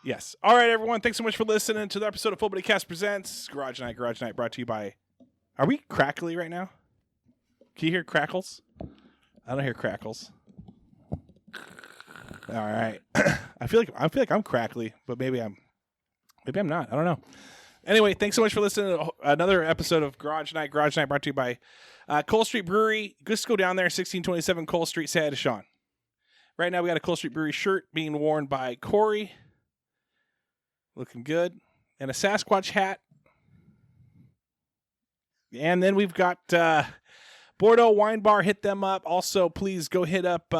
Yes. All right, everyone. Thanks so much for listening to the episode of Fullbuddy Cast Presents Garage Night brought to you by... Are we crackly right now? Can you hear crackles? I don't hear crackles. All right. I feel like I'm crackly, but maybe I'm not. I don't know. Anyway, thanks so much for listening to another episode of Garage Night brought to you by Cole Street Brewery. Just go down there, 1627 Cole Street. Say hi to Sean. Right now, we got a Cole Street Brewery shirt being worn by Corey. Looking good. And a Sasquatch hat. And then we've got Bordeaux Wine Bar. Hit them up. Also, please go hit up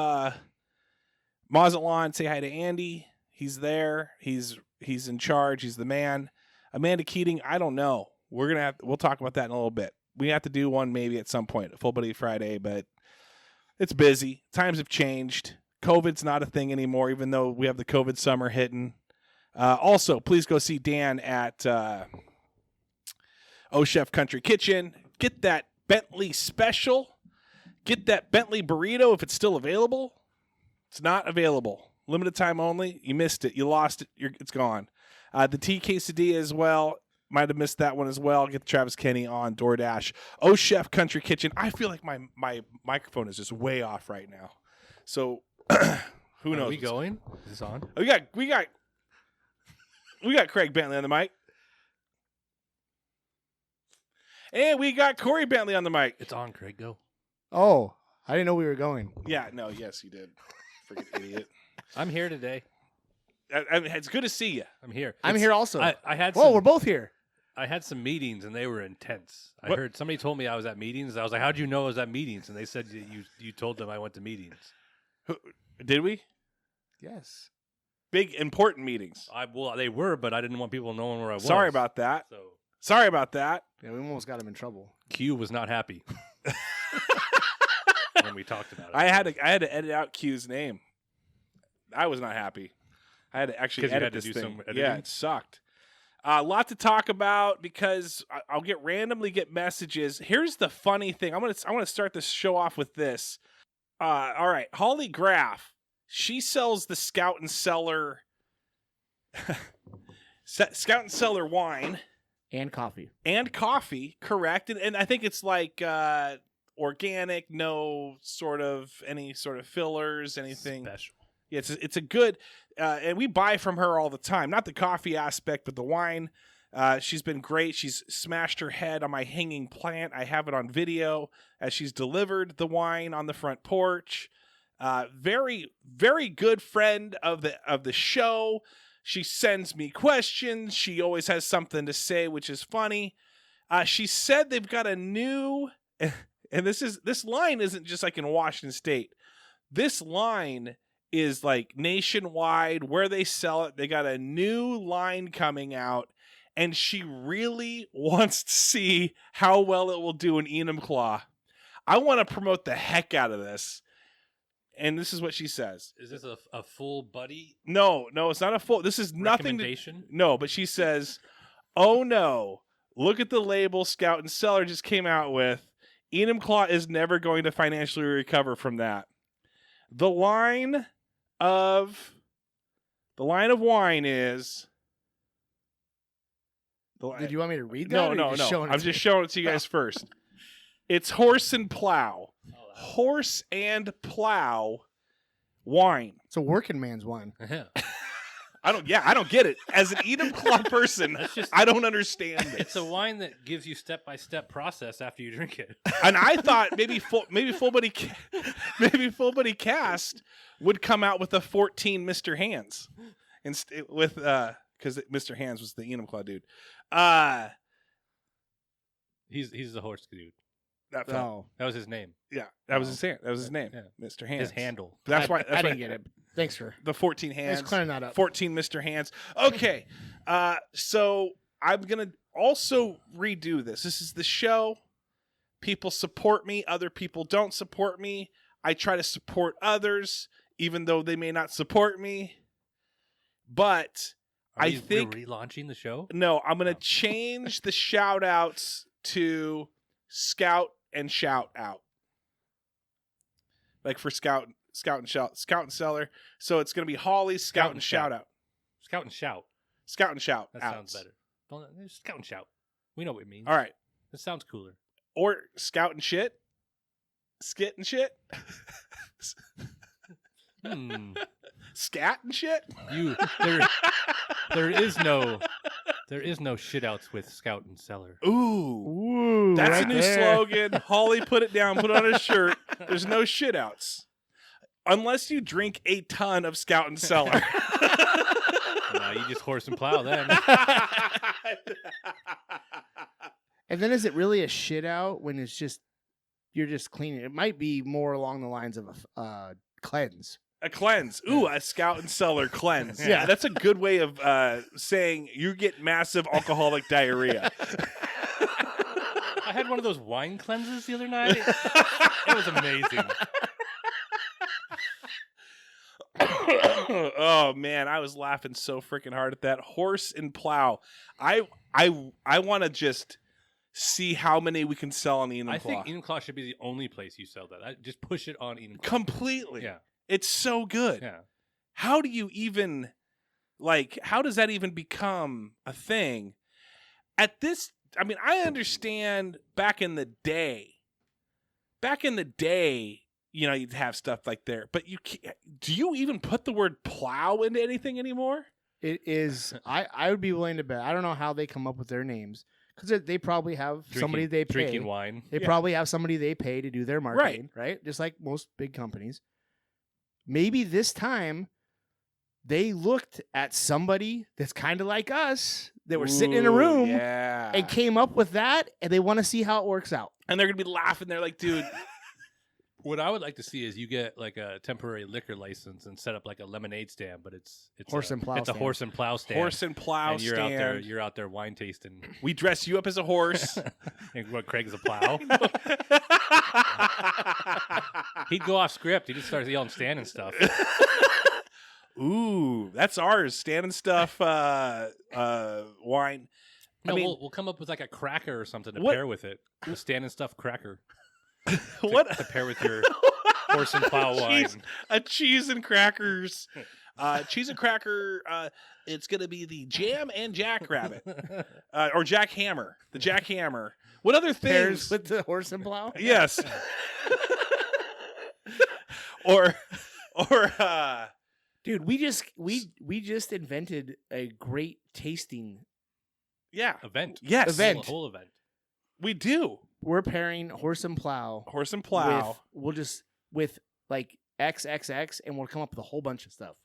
Mazatlan. Say hi to Andy. He's there. He's in charge. He's the man. Amanda Keating, I don't know. We'll talk about that in a little bit. We have to do one maybe at some point, a Fullbuddy Friday, but it's busy. Times have changed. COVID's not a thing anymore, even though we have the COVID summer hitting. Also, please go see Dan at O Chef Country Kitchen. Get that Bentley special. Get that Bentley burrito if it's still available. It's not available. Limited time only. You missed it. You lost it. It's gone. The tea quesadilla as well. Might have missed that one as well. Get Travis Kenny on DoorDash. O Chef Country Kitchen. I feel like my microphone is just way off right now. So who knows? Are we going? Is this on? We got Craig Bentley on the mic. And we got Corey Bentley on the mic. It's on, Craig. Go. Oh, I didn't know we were going. Yeah, no, yes, you did. Freaking idiot. I'm here today. I mean, it's good to see you. I'm here. I'm here also. I had. Whoa, we're both here. I had some meetings and they were intense. I What? heard somebody told me I was at meetings. I was like, "How'd you know I was at meetings?" And they said you told them I went to meetings. Did we? Yes. Big, important meetings. Well, they were, but I didn't want people knowing where I was. Sorry about that. So Sorry about that. Yeah, we almost got him in trouble. Q was not happy when we talked about it. I had to edit out Q's name. I was not happy. I had to actually 'Cause you edit had to this do thing. some editing? Yeah, it sucked. A lot to talk about because I'll randomly get messages. Here's the funny thing. I want to start this show off with this. All right, Holly Graff. She sells the Scout and Cellar wine And coffee. and coffee, correct? And I think it's like organic, no sort of any sort of fillers, anything. Special. Yeah, it's a good, and we buy from her all the time. Not the coffee aspect, but the wine. She's been great. She's smashed her head on my hanging plant. I have it on video as she's delivered the wine on the front porch. Very, very good friend of the show. She sends me questions. She always has something to say, which is funny. She said they've got a new, and this line isn't just like in Washington State. This line is like nationwide where they sell it. They got a new line coming out, and she really wants to see how well it will do in Enumclaw. I want to promote the heck out of this. And this is what she says. Is this a full buddy No, it's not a full. This is nothing. No, but she says, "Oh no, look at the label Scout and Cellar just came out with. Enumclaw is never going to financially recover from that. The line of wine is." Did you want me to read that? No. I'm just showing it to you guys first. It's Horse and Plow. Horse and Plow wine. It's a working man's wine. Yeah. I don't get it. As an Enumclaw person, I don't understand this. It's a wine that gives you step-by-step process after you drink it. And I thought maybe Fullbuddy Cast would come out with a 14 Mr. Hands, with because Mr. Hands was the Enumclaw dude. He's the horse dude. That was his name. Yeah, that was his name. Yeah. Mr. Hands. His handle. That's why I didn't get it. Thanks for the 14 hands. Thanks for clearing that up. 14 Mr. Hands. Okay, so I'm gonna also redo this. This is the show. People support me. Other people don't support me. I try to support others, even though they may not support me. But We're think relaunching the show. No, I'm gonna change the shout outs to Scout and Shout Out. Like for Scout and Cellar. So it's gonna be Holly's Scout and Shout Out. Scout and shout. Scout and shout. That outs. sounds better. Don't scout and shout. We know what it means. All right. It sounds cooler. Or scout and shit. Skit and shit. Scat and shit. There is no shit outs with Scout and Cellar. Ooh, that's right a new there. slogan. Holly, put it down. Put it on a shirt. There's no shit outs unless you drink a ton of Scout and Cellar. No, you just horse and plow then. And then is it really a shit out when it's just you're just cleaning? It might be more along the lines of a cleanse. A cleanse. Ooh, a Scout and Cellar cleanse. Yeah. That's a good way of saying you get massive alcoholic diarrhea. I had one of those wine cleanses the other night. It was amazing. Oh man, I was laughing so freaking hard at that. Horse and Plow. I want to just see how many we can sell on Enum I Claw. think Enum Claw should be the only place you sell that. Just push it on Enum Claw. Completely. Yeah. It's so good. Yeah. How do you even how does that even become a thing? At this, I mean, I understand back in the day, you know, you'd have stuff like there, but do you even put the word plow into anything anymore? It is. I would be willing to bet. I don't know how they come up with their names because they probably have somebody they pay. Drinking wine. They probably have somebody they pay to do their marketing, right? Just like most big companies. Maybe this time they looked at somebody that's kind of like us that were sitting in a room and came up with that, and they want to see how it works out. And they're going to be laughing. They're like, dude. What I would like to see is you get like a temporary liquor license and set up like a lemonade stand, but it's Horse and plow It's a stand. horse and plow stand. Horse and Plow and you're stand. out there wine tasting. We dress you up as a horse. And what, Craig's a plow? He'd go off script. He just starts yelling stand and stuff. Ooh, that's ours. Stand and stuff wine. No, I mean, we'll come up with like a cracker or something to What- pair with it. A stand and stuff cracker. what To pair with your horse and plow wine. a cheese and crackers. Cheese and cracker. It's gonna be the jam and jackrabbit, or jackhammer. The jackhammer. What other Pairs things? with the horse and plow. Yes. or. Dude, we just invented a great tasting. Yeah. Event. Yes. Event. Whole event. We do. We're pairing horse and plow. Horse and Plow. With like XXX, and we'll come up with a whole bunch of stuff.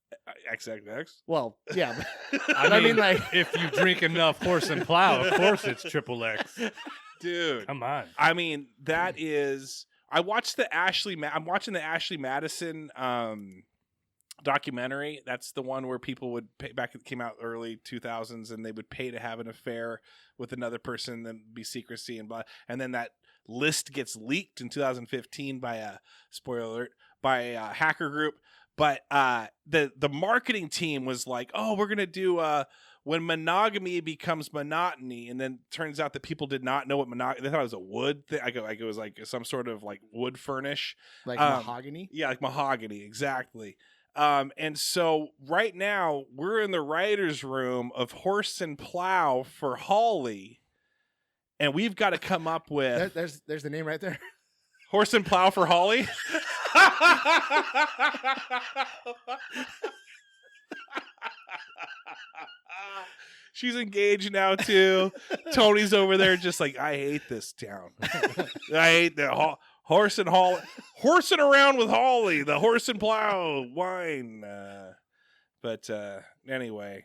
XXX. Well, yeah. but- I mean, like, if you drink enough horse and plow, of course it's triple X. Dude. Come on. I mean, that is. I'm watching the Ashley Madison documentary. That's the one where people would pay, back. It came out early 2000s, and they would pay to have an affair with another person, then be secrecy and blah. And then that list gets leaked in 2015 by a spoiler alert by a hacker group. But the marketing team was like, "Oh, we're gonna do when monogamy becomes monotony," and then turns out that people did not know what monogamy. They thought it was a wood thing. It was like some sort of like wood furnish, like mahogany. Yeah, like mahogany, exactly. And so right now we're in the writer's room of Horse and Plow for Holly, and we've got to come up with There's the name right there. Horse and Plow for Holly. She's engaged now too. Tony's over there just like, I hate this town. I hate the horsing around with Holly, the Horse and Plow wine. But anyway,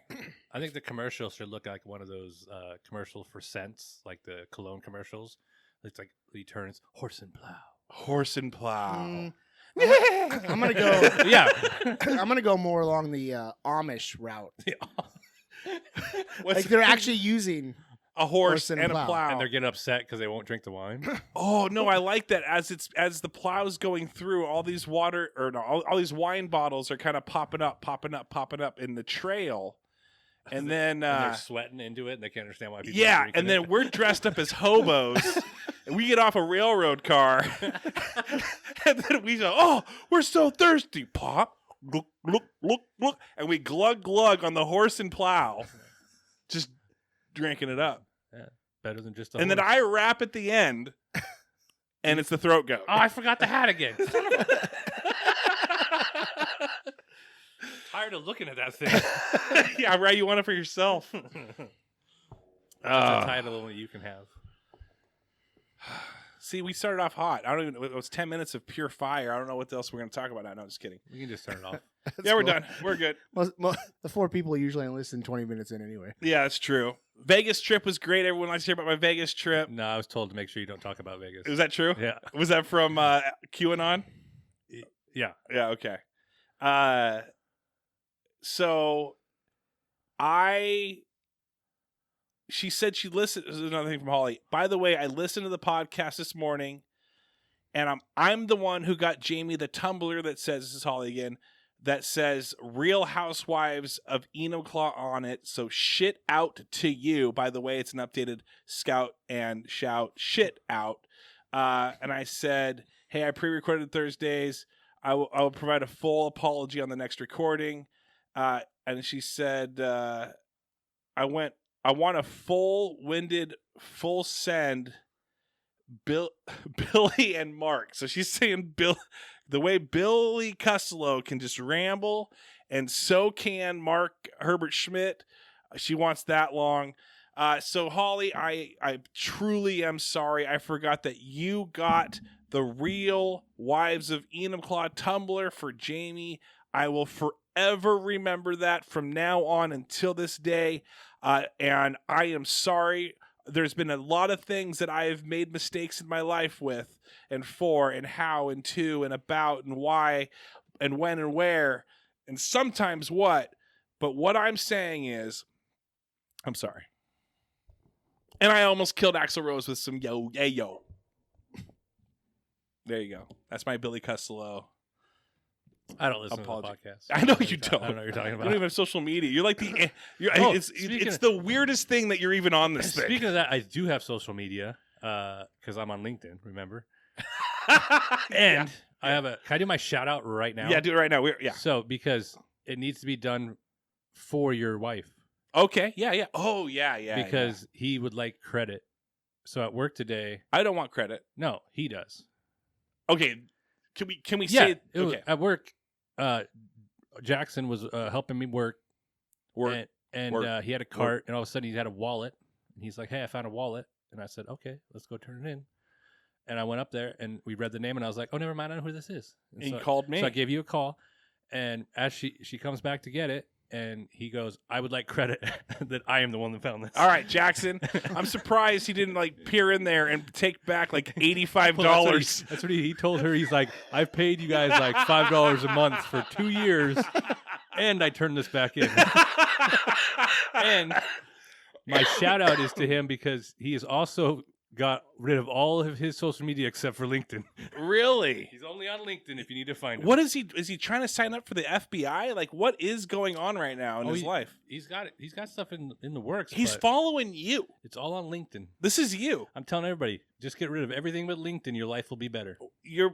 I think the commercial should look like one of those commercials for scents, like the cologne commercials. It's like he turns horse and plow. Horse and Plow. I'm gonna go. Yeah. I'm gonna go more along the Amish route. What's Like they're actually using a horse and and a plow. plow. And they're getting upset because they won't drink the wine. Oh no, I like that. As the plow's going through, all these all these wine bottles are kind of popping up in the trail, and then And they're sweating into it, and they can't understand why people. yeah, are drinking and then it. we're dressed up as hobos, and we get off a railroad car, and then we go, "Oh, we're so thirsty!" Pop. glug, and we glug on the horse and plow, just drinking it up. Yeah, better than just. And then I rap at the end, and it's the throat goat. Oh, I forgot the hat again. Tired of looking at that thing. Yeah, right. You want it for yourself. That's a title only you can have. See, we started off hot. I don't even. It was 10 minutes of pure fire. I don't know what else we're going to talk about now. No, I'm just kidding. We can just turn it off. Yeah, we're done. We're good. The 4 people usually only listen 20 minutes in anyway. Yeah, that's true. Vegas trip was great. Everyone likes to hear about my Vegas trip. No, I was told to make sure you don't talk about Vegas. Is that true? Yeah. Was that from QAnon? Yeah. Yeah. Okay. So she said she listened. This is another thing from Holly. By the way, I listened to the podcast this morning, and I'm the one who got Jamie the tumbler that says, this is Holly again, that says Real Housewives of Enumclaw on it. So shit out to you. By the way, it's an updated Scout and Shout shit out. And I said, hey, I pre-recorded Thursdays. I will provide a full apology on the next recording. And she said, I want a full-winded, full send Billy and Mark. So she's saying the way Billy Costello can just ramble, and so can Mark Herbert Schmidt. She wants that long. So Holly, I truly am sorry. I forgot that you got the Real Wives of Enumclaw tumbler for Jamie. I will forever remember that from now on until this day. And I am sorry. There's been a lot of things that I have made mistakes in my life with, and for, and how, and to, and about, and why, and when, and where, and sometimes what. But what I'm saying is, I'm sorry. And I almost killed Axl Rose with some yo, hey, yo. There you go. That's my Billy Costello. I don't listen to the podcast. I know you don't. I don't know what you're talking about. You don't even have social media. You're like the. It's the weirdest thing that you're even on this thing. Speaking of that, I do have social media because I'm on LinkedIn. Remember? And I have a. Can I do my shout out right now? Yeah, do it right now. So because it needs to be done for your wife. Okay. Yeah. Oh yeah. Because he would like credit. So at work today, I don't want credit. No, he does. Okay. Can we say okay. At work, Jackson was helping me work. And he had a cart, and all of a sudden he had a wallet. And he's like, "Hey, I found a wallet." And I said, "Okay, let's go turn it in." And I went up there, and we read the name, and I was like, "Oh, never mind, I know who this is." And he called me. So I gave you a call, and as she comes back to get it, and he goes, "I would like credit that I am the one that found this." All right, Jackson. I'm surprised he didn't like peer in there and take back like $85. Well, that's what he told her. He's like, "I've paid you guys like $5 a month for 2 years, and I turned this back in." And my shout out is to him because he has also got rid of all of his social media except for LinkedIn. Really? He's only on LinkedIn if you need to find him. What is he? Is he trying to sign up for the FBI? Like, what is going on right now in his life? He's got it. He's got stuff in the works. He's following you. It's all on LinkedIn. This is you. I'm telling everybody, just get rid of everything but LinkedIn. Your life will be better. You're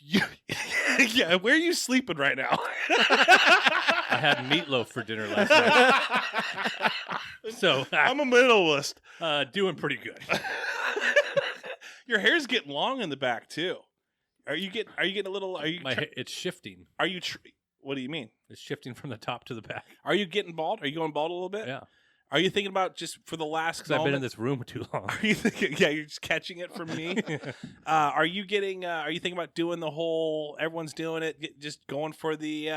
yeah. Where are you sleeping right now? I had meatloaf for dinner last night. So I'm a minimalist. Doing pretty good. Your hair's getting long in the back too. Are you getting a little? It's shifting. Are you? What do you mean? It's shifting from the top to the back. Are you getting bald? Are you going bald a little bit? Yeah. Are you thinking about just for the last? Because I've been in this room too long. Are you thinking? Yeah, you're just catching it from me. Are you getting? Are you thinking about doing the whole? Everyone's doing it. Just going for the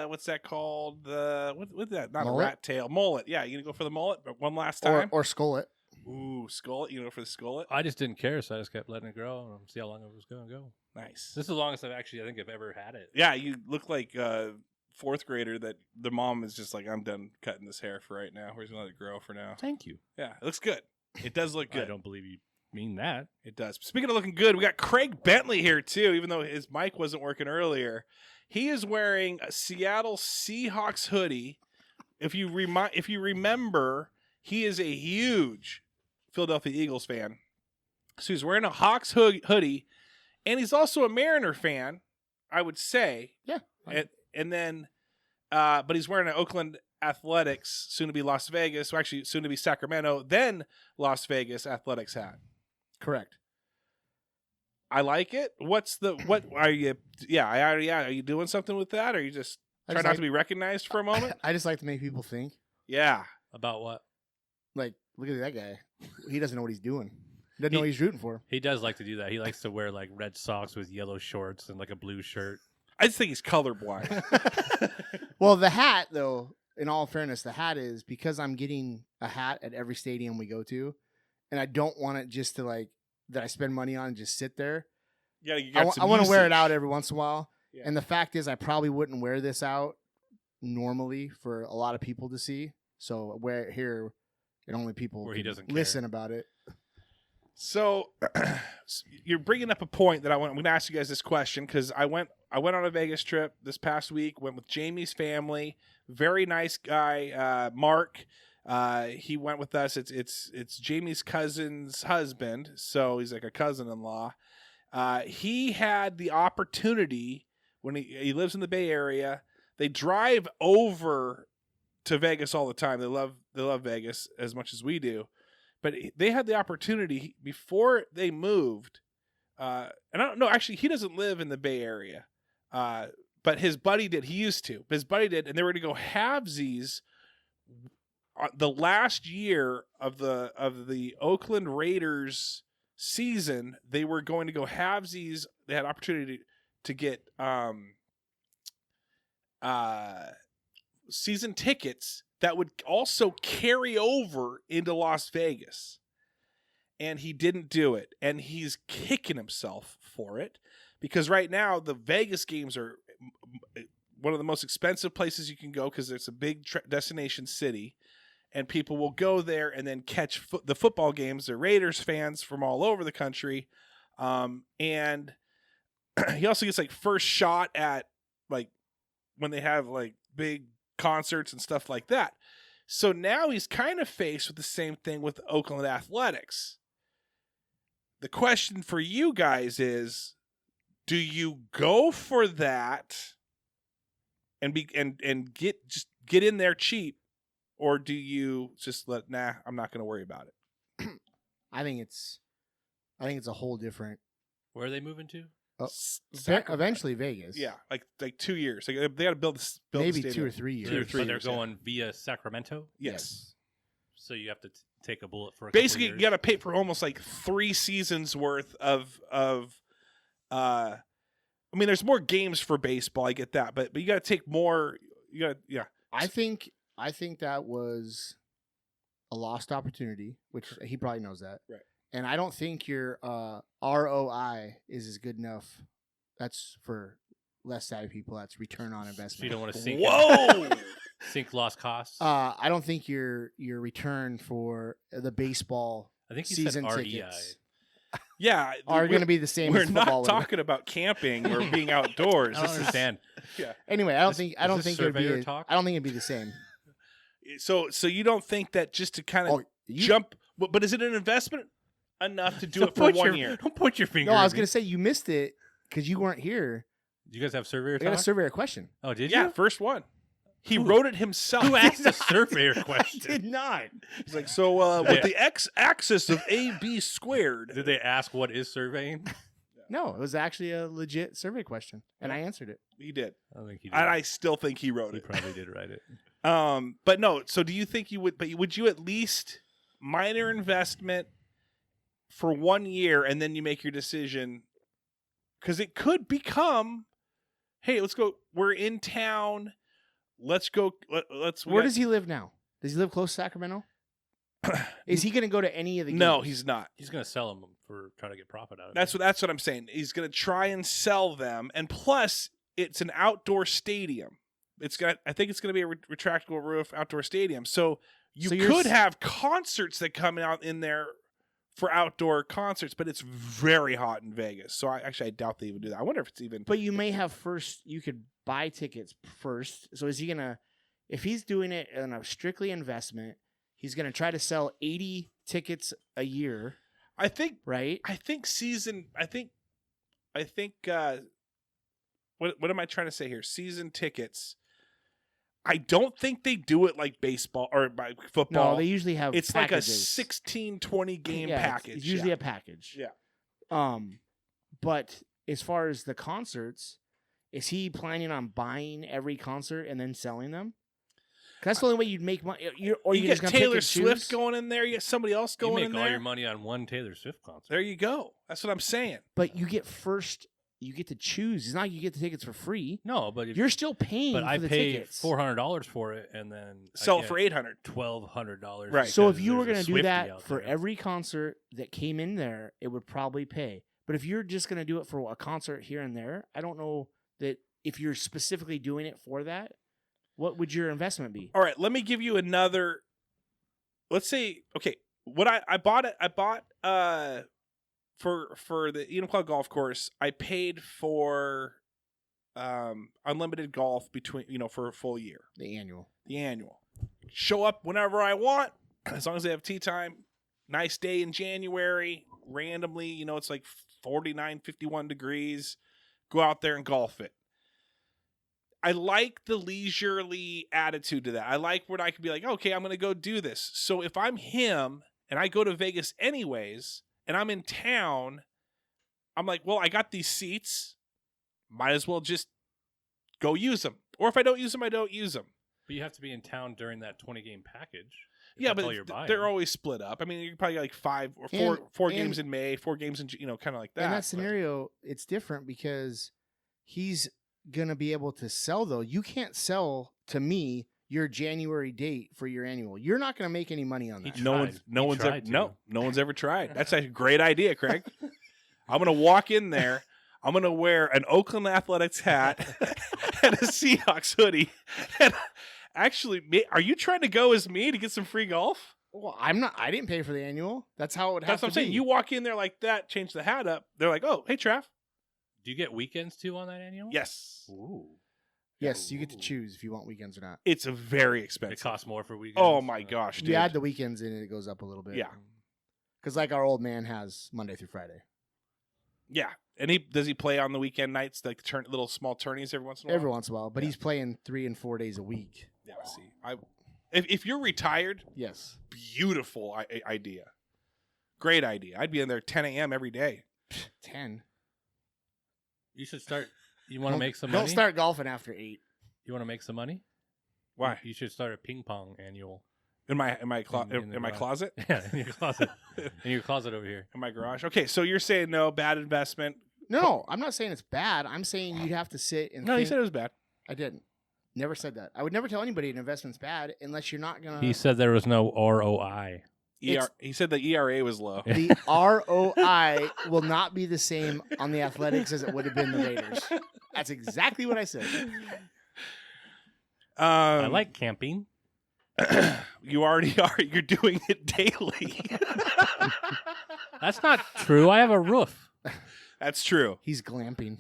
what's that called? The what's that? Not mullet? A rat tail mullet. Yeah, you gonna go for the mullet, but one last time, or skull it. Ooh, skullet. You know, for the skullet. I just didn't care, so I just kept letting it grow and see how long it was going to go. Nice. This is the longest I think I've ever had it. Yeah, you look like fourth grader that the mom is just like, I'm done cutting this hair for right now. We're just gonna let it grow for now. Thank you. Yeah, it looks good. It does look good. I don't believe you mean that. It does. Speaking of looking good, we got Craig Bentley here too, even though his mic wasn't working earlier. He is wearing a Seattle Seahawks hoodie. If you remember, he is a huge Philadelphia Eagles fan. So he's wearing a Hawks hoodie, and he's also a Mariner fan, I would say. Yeah. and then, but he's wearing an Oakland Athletics, soon to be Las Vegas, or actually soon to be Sacramento, then Las Vegas Athletics hat. Correct. I like it. What are you? Yeah, are you doing something with that? Or are you just trying not to be recognized for a moment? I just like to make people think. Yeah. About what? Like, look at that guy. He doesn't know what he's doing. He doesn't know what he's rooting for. He does like to do that. He likes to wear like red socks with yellow shorts and like a blue shirt. I just think he's colorblind. Well, the hat, though, in all fairness, the hat is because I'm getting a hat at every stadium we go to, and I don't want it just to like that I spend money on and just sit there. Yeah, I want to wear it out every once in a while. Yeah. And the fact is, I probably wouldn't wear this out normally for a lot of people to see. So wear it here, and only people Where he doesn't listen about it. So you're bringing up a point that I'm going to ask you guys this question because I went on a Vegas trip this past week. Went with Jamie's family. Very nice guy, Mark. He went with us. It's Jamie's cousin's husband, so he's like a cousin-in-law. He had the opportunity when he lives in the Bay Area. They drive over to Vegas all the time. They love Vegas as much as we do, but they had the opportunity before they moved. And I don't know. Actually, he doesn't live in the Bay Area, but his buddy did. He used to. His buddy did, and they were going to go halvesies. The last year of the Oakland Raiders season, they were going to go halvesies. They had opportunity to get season tickets that would also carry over into Las Vegas. And he didn't do it. And he's kicking himself for it because right now the Vegas games are one of the most expensive places you can go because it's a big destination city. And people will go there and then catch the football games. They're Raiders fans from all over the country. And he also gets like first shot at like when they have like big concerts and stuff like that. So now he's kind of faced with the same thing with Oakland Athletics. The question for you guys is, do you go for that and get in there cheap? Or do you just I'm not going to worry about it? I think it's a whole different. Where are they moving to? Eventually Vegas. Yeah, like 2 years. Like they got to build maybe the 2 or 3 years. 2 or 3 But they're years, going via Sacramento? Yes. So you have to take a bullet for a Basically, couple you got to pay for almost like 3 seasons worth of I mean, there's more games for baseball. I get that, but you got to take more. You got yeah. I think that was a lost opportunity, which he probably knows that. Right. And I don't think your ROI is as good enough. That's for less savvy people. That's return on investment. So you don't want to sink. Whoa! Sink lost costs. I don't think your return for the baseball I think you season said REI. tickets Yeah, are going to be the same. We're as football not talking about camping or being outdoors. I don't understand. Yeah. Anyway, I don't think it'd be. Talk? I don't think it'd be the same. So you don't think that just to kind of jump, but is it an investment enough to do it for 1 year? Don't point your finger. No, I was at going me. to say you missed it because you weren't here. Do you guys have surveyor I got a talk? surveyor question. Oh, did Yeah, you? first one. He wrote it himself. Who asked a surveyor I question? did not. He's like, so with the x-axis of AB squared. Did they ask what is surveying? No, it was actually a legit survey question, and I answered it. He did. I don't think he did. And I still think he wrote He it. probably did write it. But no, so do you think you would, but would you at least minor investment for 1 year and then you make your decision? Because it could become, hey, let's go. We're in town. Let's go. Where does he live now? Does he live close to Sacramento? Is he going to go to any of the games? No, he's not. He's going to sell them for trying to get profit out of That's it. what I'm saying. He's going to try and sell them, and plus, it's an outdoor stadium. I think it's going to be a retractable roof outdoor stadium. So you could have concerts that come out in there for outdoor concerts, but it's very hot in Vegas. So I doubt they even do that. I wonder if it's even. But you may have first. You could buy tickets first. So is he gonna? If he's doing it in a strictly investment, he's gonna try to sell 80 tickets a year. I think. Right. I think what am I trying to say here? Season tickets. I don't think they do it like baseball or by football. No, they usually have. It's packages. like a 16, 20 game package. It's usually a package. Yeah. But as far as the concerts, is he planning on buying every concert and then selling them? 'Cause that's the only way you'd make money. You just get gonna pick Taylor and Swift choose? going in there. You get somebody else You going make in all there. your money on one Taylor Swift concert. There you go. That's what I'm saying. But you get first. You get to choose. It's not like you get the tickets for free. No, but You're still paying but for I the pay tickets. $400 for it, and then Sell it for $800. $1,200. Right. So if because you were there's going a to do Swiftie that out for there. every concert that came in there, it would probably pay. But if you're just going to do it for a concert here and there, I don't know that if you're specifically doing it for that, what would your investment be? All right, let me give you another. Let's say, okay, what I bought it. I bought for the Eden Plow golf course. I paid for unlimited golf for a full year. The annual. The annual. Show up whenever I want, as long as they have tea time. Nice day in January. Randomly, it's like 49, 51 degrees. Go out there and golf it. I like the leisurely attitude to that. I like when I can be like, okay, I'm going to go do this. So if I'm him and I go to Vegas anyways, and I'm in town, I'm like, well, I got these seats. Might as well just go use them. Or if I don't use them, I don't use them. But you have to be in town during that 20-game package. Yeah, That's all but you're buying. they're always split up. I mean, you probably got like 5 or 4 games in May, 4 games in kind of like that. In that scenario, it's different because he's going to be able to sell, though. You can't sell to me your January date for your annual. You're not going to make any money on that. He No one's ever tried. That's a great idea, Craig. I'm gonna walk in there. I'm gonna wear an Oakland Athletics hat and a Seahawks hoodie. And actually, are you trying to go as me to get some free golf? Well, I'm not. I didn't pay for the annual. That's how it would have That's what I'm to saying. be. You walk in there like that, change the hat up. They're like, "Oh, hey, Trav." Do you get weekends too on that annual? Yes, Ooh. Yes, you get to Ooh. choose if you want weekends or not. it's a very It expensive. costs more for weekends. Oh my gosh, dude. You add the weekends in, and it goes up a little bit. Yeah. Because like our old man has Monday through Friday. Yeah, and does he play on the weekend nights, like little small tourneys every once in a while? Every once in a while, but he's playing 3 and 4 days a week. Yeah. See, if you're retired, Yes. beautiful idea. Great idea. I'd be in there 10 a.m. every day. 10. You should start. You want to make some Don't money? start golfing after 8. You want to make some money? Why? You should start a ping pong annual. In my In the garage. closet? Yeah, in your closet. In your closet over here. In my garage? Okay, so you're saying no, bad investment. No, I'm not saying it's bad. I'm saying you'd have to sit and No, you think. said it was bad. I didn't. Never said that. I would never tell anybody an investment's bad unless you're not going He to. said there was no ROI. He said the ERA was low. The ROI will not be the same on the Athletics as it would have been the Raiders. That's exactly what I said. I like camping. You already are. You're doing it daily. That's not true. I have a roof. That's true. He's glamping.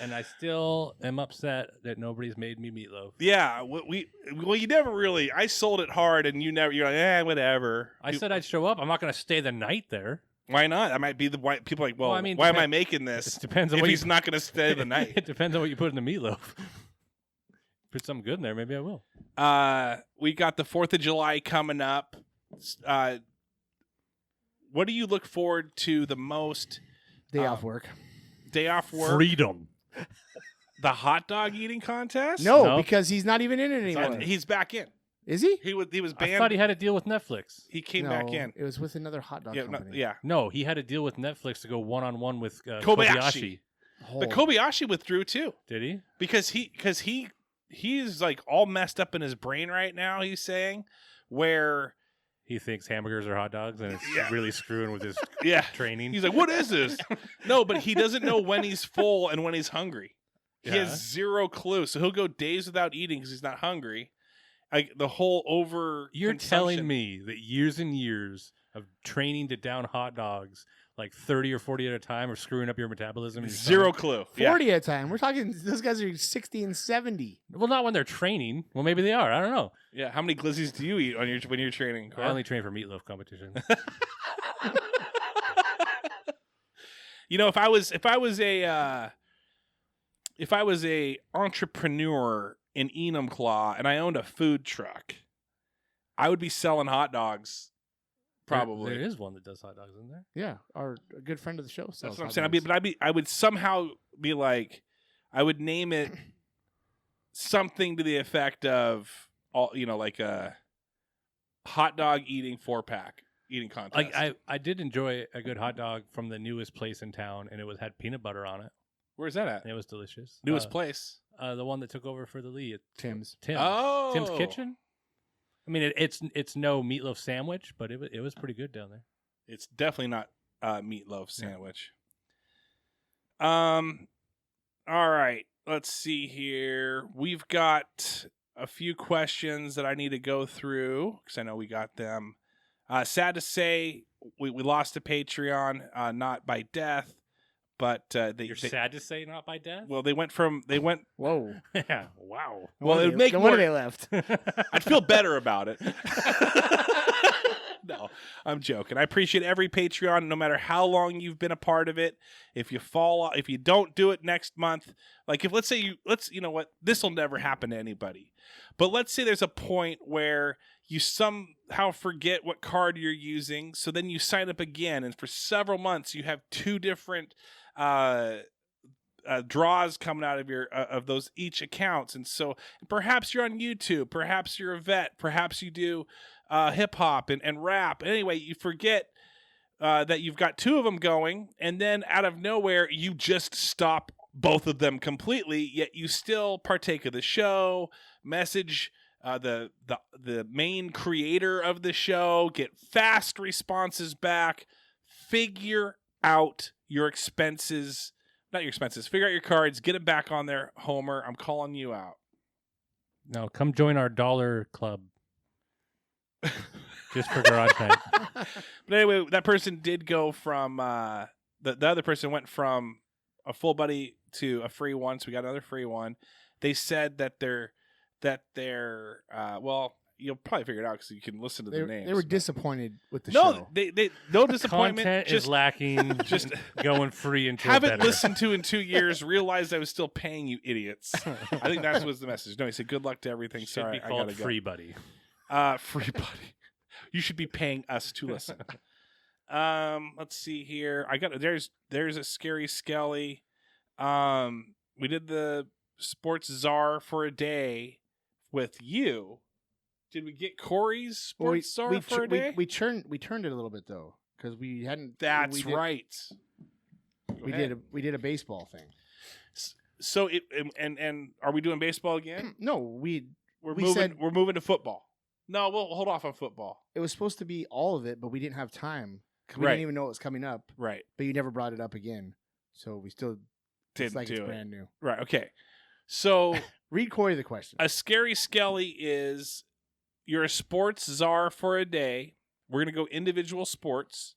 And I still am upset that nobody's made me meatloaf. Yeah, you never really. I sold it hard, and you're like, whatever. I said I'd show up. I'm not going to stay the night there. Why not? That might be the why people are like. Well, Well, I mean, why am I making this? It depends on if what he's not going to stay the night. It depends on what you put in the meatloaf. Put something good in there, maybe I will. We got the 4th of July coming up. What do you look forward to the most? Day off work. Day off work? Freedom. The hot dog eating contest? No, No. because he's not even in it anymore. He's back in. Is he? He was I banned. thought he had a deal with Netflix. He came No, back in. It was with another hot dog Yeah, no, company. yeah. No, he had a deal with Netflix to go one-on-one with Kobayashi. Kobayashi. But Kobayashi withdrew too Did he? because he's like all messed up in his brain right now. He's saying where He thinks hamburgers are hot dogs, and it's Yeah. really screwing with his yeah. training. He's like, what is this? No, but he doesn't know when he's full and when he's hungry. He Yeah. has zero clue. So he'll go days without eating because he's not hungry. Like the whole over. You're telling me that years and years of training to down hot dogs, like 30 or 40 at a time, are screwing up your metabolism? And your Zero stomach? clue. Yeah. 40 at a time. We're talking, those guys are 60 and 70. Well, not when they're training. Well, maybe they are. I don't know. Yeah. How many glizzies do you eat when you're training? I only train for meatloaf competitions. You know, if I was a entrepreneur in Enumclaw and I owned a food truck, I would be selling hot dogs. Probably there is one that does hot dogs in there. Yeah, a good friend of the show. That's what I'm saying. I would somehow be like, I would name it something to the effect of like a hot dog eating 4-pack eating contest. Like I did enjoy a good hot dog from the newest place in town, and it had peanut butter on it. Where's that at? It was delicious. Newest place. The one that took over for the Lee. Tim's. Oh, Tim's Kitchen. I mean, it's no meatloaf sandwich, but it was pretty good down there. It's definitely not meatloaf sandwich. Yeah. All right. Let's see here. We've got a few questions that I need to go through because I know we got them. Sad to say, we lost a Patreon, not by death, but You're sad to say not by death? Well, they went. Whoa. Yeah. Wow. Well, it would make no more. wonder they left. I'd feel better about it. No, I'm joking. I appreciate every Patreon, no matter how long you've been a part of it. If you don't do it next month, like if you know what, this will never happen to anybody. But let's say there's a point where you somehow forget what card you're using, so then you sign up again, and for several months you have two different draws coming out of those each accounts, and so perhaps you're on YouTube, perhaps you're a vet, perhaps you do hip hop and rap. Anyway, you forget that you've got two of them going, and then out of nowhere you just stop both of them completely. Yet you still partake of the show, message the main creator of the show, get fast responses back, figure out your expenses. Not your expenses. Figure out your cards. Get them back on there, Homer. I'm calling you out. No, come join our dollar club. Just for garage night. But anyway, that person did go from the other person went from a Fullbuddy to a free one, so we got another free one. They said that they're well, you'll probably figure it out because you can listen to the names. They were disappointed with the show. No disappointment. Content just is lacking. Just going free into haven't listened to in 2 years. Realized I was still paying you idiots. I think that was the message. No, he said good luck to everything. Should Sorry, be called I gotta Free Buddy. go. Free Buddy. You should be paying us to listen. Let's see here. There's a Scary Skelly. We did the Sports Czar for a day with you. Did we get Corey's Sports Czar for a day? We turned it a little bit though because we hadn't. That's right. We did a baseball thing. So and are we doing baseball again? No, we're moving to football. No, we'll hold off on football. It was supposed to be all of it, but we didn't have time. We Right. didn't even know it was coming up. Right. But you never brought it up again, so we still Didn't it's do it. brand new. Right. Okay. So Read Corey the question. a Scary Skelly is you're a sports czar for a day. We're gonna go individual sports.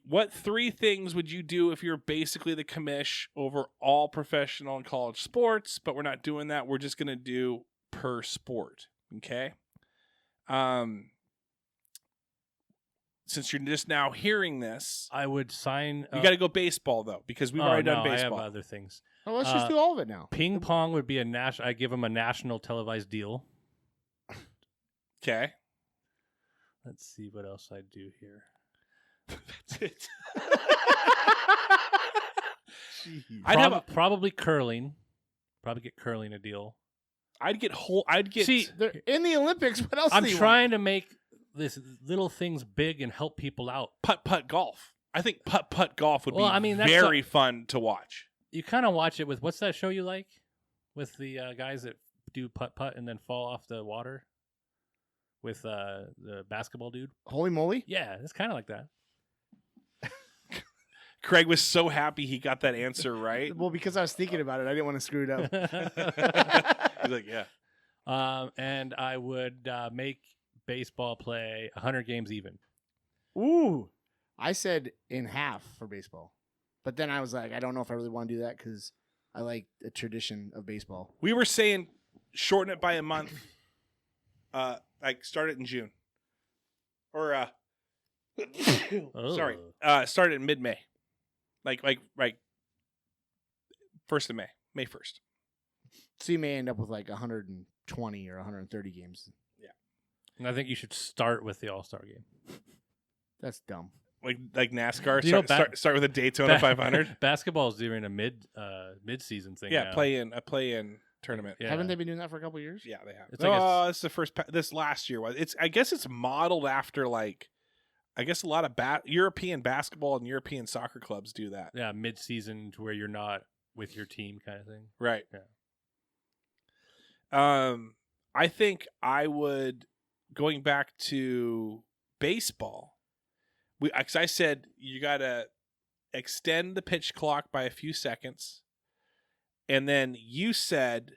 What 3 things would you do if you're basically the commish over all professional and college sports? But we're not doing that. We're just gonna do per sport. Okay. Since you're just now hearing this, I would sign. you got to go baseball though because we've already done baseball. I have other things. Oh, let's just do all of it now. Ping pong would be I give them a national televised deal. Okay. Let's see what else I do here. That's it. Probably curling. Probably get curling a deal. I'd get. See, They're in the Olympics. What else? I'm do you trying to make this little things big and help people out. putt golf. I think putt golf would be that's very fun to watch. You kind of watch it with what's that show you like with the guys that do putt and then fall off the water with the basketball dude. Holy moly! Yeah, it's kind of like that. Craig was so happy he got that answer right. Well, because I was thinking about it, I didn't want to screw it up. He's like, yeah. And I would make baseball play 100 games even. Ooh, I said in half for baseball, but then I was like, I don't know if I really want to do that because I like the tradition of baseball. We were saying shorten it by a month. Like start it in June, or sorry, start it in mid-May. Like 1st of May, May 1st. So you may end up with like 120 or 130 games. And I think you should start with the All-Star game. That's dumb. Like NASCAR. You know, Start with a Daytona 500. Basketball is doing a mid-season thing. Yeah, now. a play-in tournament. Yeah. Haven't they been doing that for a couple of years? Yeah, they have. It's like It's the first. This last year was. I guess it's modeled after I guess a lot of European basketball and European soccer clubs do that. Yeah, mid-season to where you're not with your team, kind of thing. Right. Yeah. I think I would, going back to baseball. Because I said you got to extend the pitch clock by a few seconds, and then you said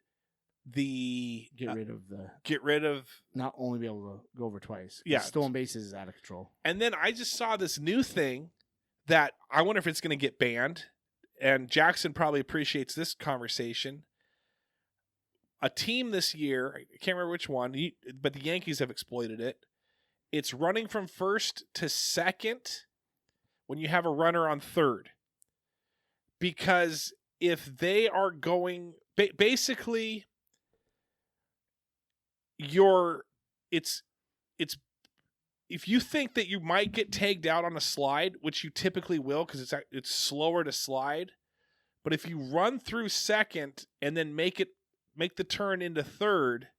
get rid of not only be able to go over twice. Yeah, stolen bases is out of control. And then I just saw this new thing that I wonder if it's going to get banned. And Jackson probably appreciates this conversation. A team this year, I can't remember which one, but the Yankees have exploited it. It's running from first to second when you have a runner on third. Because if they are going, basically, it's if you think that you might get tagged out on a slide, which you typically will because it's slower to slide, but if you run through second and then make the turn into third,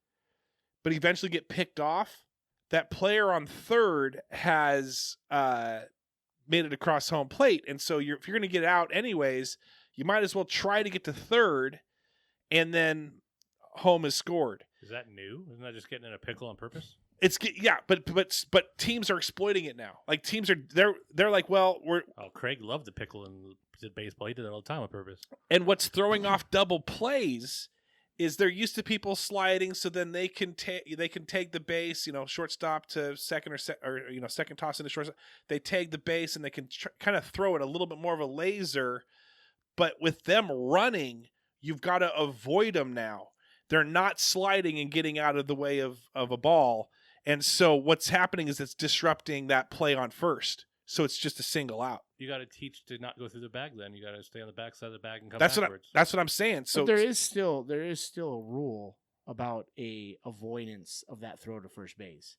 but eventually get picked off, that player on third has made it across home plate. And so if you're going to get out anyways, you might as well try to get to third, and then home is scored. Is that new? Isn't that just getting in a pickle on purpose? But teams are exploiting it now. Like teams are they're like, well, Craig loved the pickle in baseball. He did it all the time on purpose. And what's throwing off double plays is they're used to people sliding, so then they can tag the base, shortstop to second or second toss into shortstop. They tag the base and they can kind of throw it a little bit more of a laser. But with them running, you've got to avoid them now. They're not sliding and getting out of the way of a ball. And so what's happening is it's disrupting that play on first. So it's just a single out. You got to teach to not go through the bag. Then you got to stay on the back side of the bag and come backwards. That's what I'm saying. So but there is still a rule about a avoidance of that throw to first base,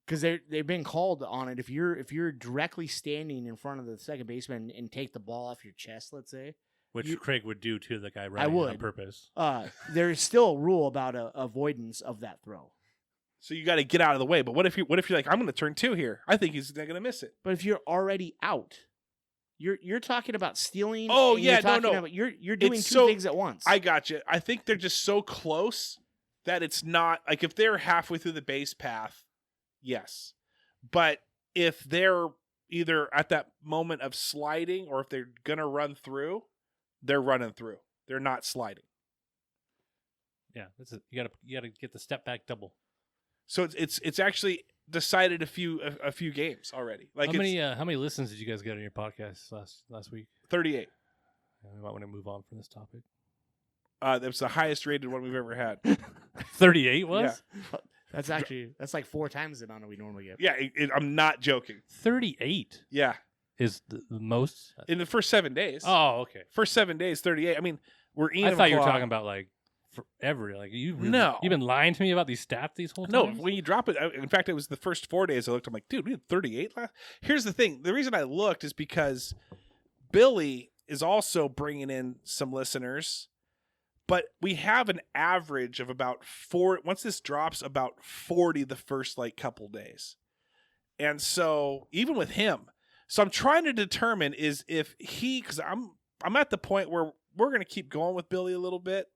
because they've been called on it. If you're directly standing in front of the second baseman and take the ball off your chest, let's say, which Craig would do to the guy running on purpose. There is still a rule about avoidance of that throw. So you got to get out of the way. But what if you're like, I'm going to turn two here? I think he's going to miss it. But if you're already out, you're talking about stealing. Oh yeah, no. You're doing two things at once. I got you. I think they're just so close that it's not like if they're halfway through the base path, yes. But if they're either at that moment of sliding or if they're going to run through, they're running through. They're not sliding. Yeah, you got to get the step back double. So it's actually decided a few games already. Like how many listens did you guys get on your podcast last week? 38. Yeah, we might want to move on from this topic. That was the highest rated one we've ever had. 38 was? Yeah. That's like 4 times the amount that we normally get. Yeah, I'm not joking. 38. Yeah. Is the most in the first 7 days. Oh, okay. First 7 days, 38. I mean, we're Ian. I thought you were talking about like forever. Like you've been lying to me about these stats these whole time. No, when you drop it, in fact, it was the first 4 days I looked. I'm like, dude, we had 38 last. Here's the thing: the reason I looked is because Billy is also bringing in some listeners, but we have an average of about 4. Once this drops, about 40 the first couple days, and so even with him. So I'm trying to determine is if because I'm at the point where we're going to keep going with Billy a little bit.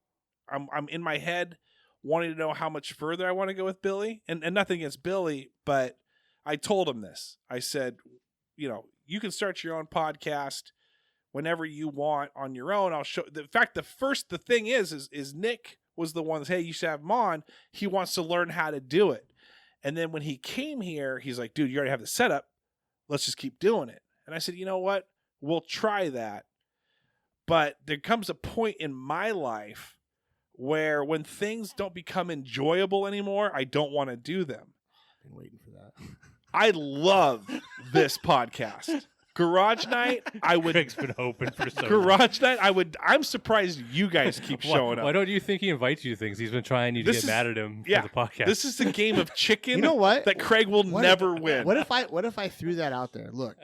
I'm in my head wanting to know how much further I want to go with Billy, and nothing against Billy, but I told him this. I said, you can start your own podcast whenever you want on your own. I'll show. In fact, the thing is Nick was the one that said, hey, you should have him on. He wants to learn how to do it, and then when he came here, he's like, dude, you already have the setup. Let's just keep doing it. And I said, you know what? We'll try that. But there comes a point in my life where when things don't become enjoyable anymore, I don't want to do them. I've been waiting for that. I love this podcast. Garage night, I would. Craig's been hoping for so long. Garage night, I would. I'm surprised you guys keep showing Why up. don't you think he invites you to things? He's been trying you to get mad at him yeah, for the podcast. This is the game of chicken. You know what? That Craig will never win. What if I threw that out there? Look,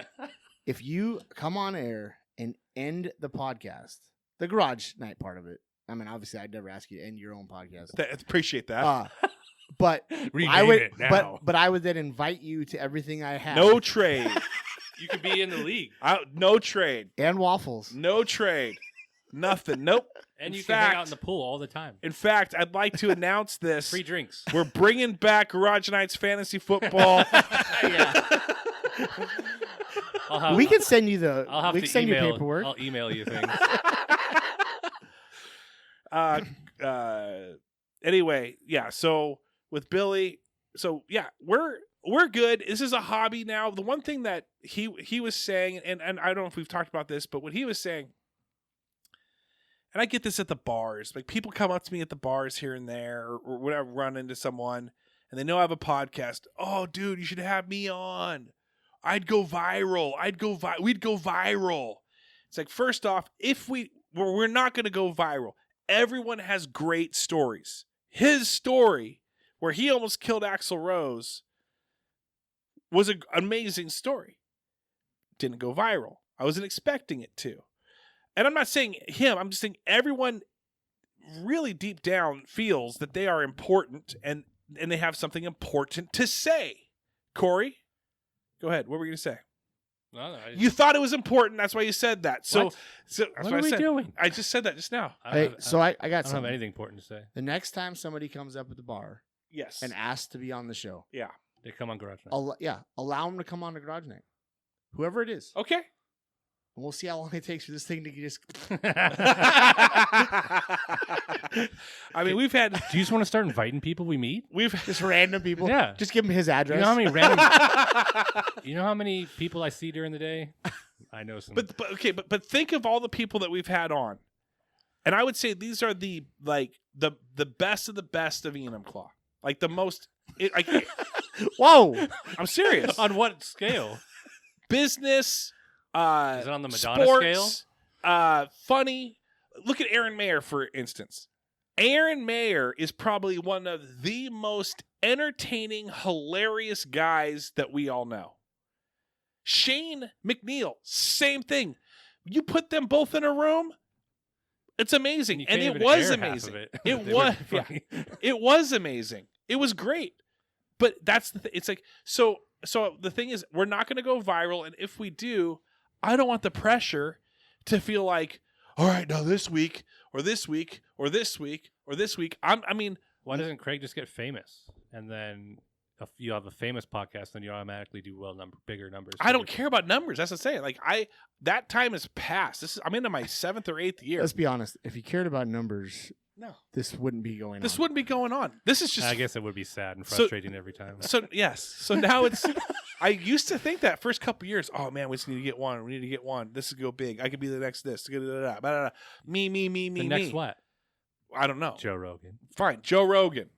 if you come on air and end the podcast, the garage night part of it. I mean, obviously, I'd never ask you to end your own podcast. Appreciate that. But Rename I would, it now. but I would then invite you to everything I have. No trade. You could be in the league. No trade. And waffles. No trade. Nothing. Nope. And In you can hang fact- out in the pool all the time. In fact, I'd like to announce this. Free drinks. We're bringing back Garage Nights Fantasy Football. We can send you the. I'll have we to can send you email. paperwork. I'll email you things. Anyway, yeah. So with Billy, we're good. This is a hobby now. The one thing that he was saying, and I don't know if we've talked about this, but what he was saying, and I get this at the bars. Like people come up to me at the bars here and there, or whatever, run into someone, and they know I have a podcast. Oh, dude, you should have me on. I'd go viral. We'd go viral. It's like, first off, we're not going to go viral. Everyone has great stories. His story, where he almost killed Axl Rose, was an amazing story. Didn't go viral. I wasn't expecting it to. And I'm not saying him. I'm just saying everyone really deep down feels that they are important and they have something important to say. Corey, go ahead. What were you going to say? No, You thought it was important. That's why you said that. So, What? that's What what are I we said. doing? I just said that just now. Hey, so I got I don't have something. anything important to say. The next time somebody comes up at the bar Yes. and asks to be on the show, Yeah. They come on Garage Night. allow them to come on the garage night, whoever it is, Okay. and we'll see how long it takes for this thing to just. I mean, we've had Do you just want to start inviting people we meet? Just random people. Yeah. Just give him his address. You know how many random? You know how many people I see during the day? I know some. but think of all the people that we've had on, and I would say these are the best of the best of Enumclaw, like the most. Whoa! I'm serious. On what scale? Business. Is it on the Madonna sports, scale? Funny. Look at Aaron Mayer, for instance. Aaron Mayer is probably one of the most entertaining, hilarious guys that we all know. Shane McNeil, same thing. You put them both in a room, it's amazing. You And can't it even was air half amazing. of it. It They was were funny. it was amazing. It was great. But that's the it's like so the thing is, we're not going to go viral, and if we do, I don't want the pressure to feel like, all right, now this week or this week or this week or this week. I mean, Why doesn't Craig just get famous and then you have a famous podcast, then you automatically do bigger numbers? I don't care about numbers. That's what I'm saying. Like that time has passed. I'm into my 7th or 8th year. Let's be honest. If you cared about numbers, No, this wouldn't be going on. this wouldn't be going on. This is just. I guess it would be sad and frustrating every time. So yes. So now it's. I used to think that first couple years. Oh man, we just need to get one. We need to get one. This is go big. I could be the next this. Me. The next what? I don't know. Joe Rogan. Fine. Joe Rogan.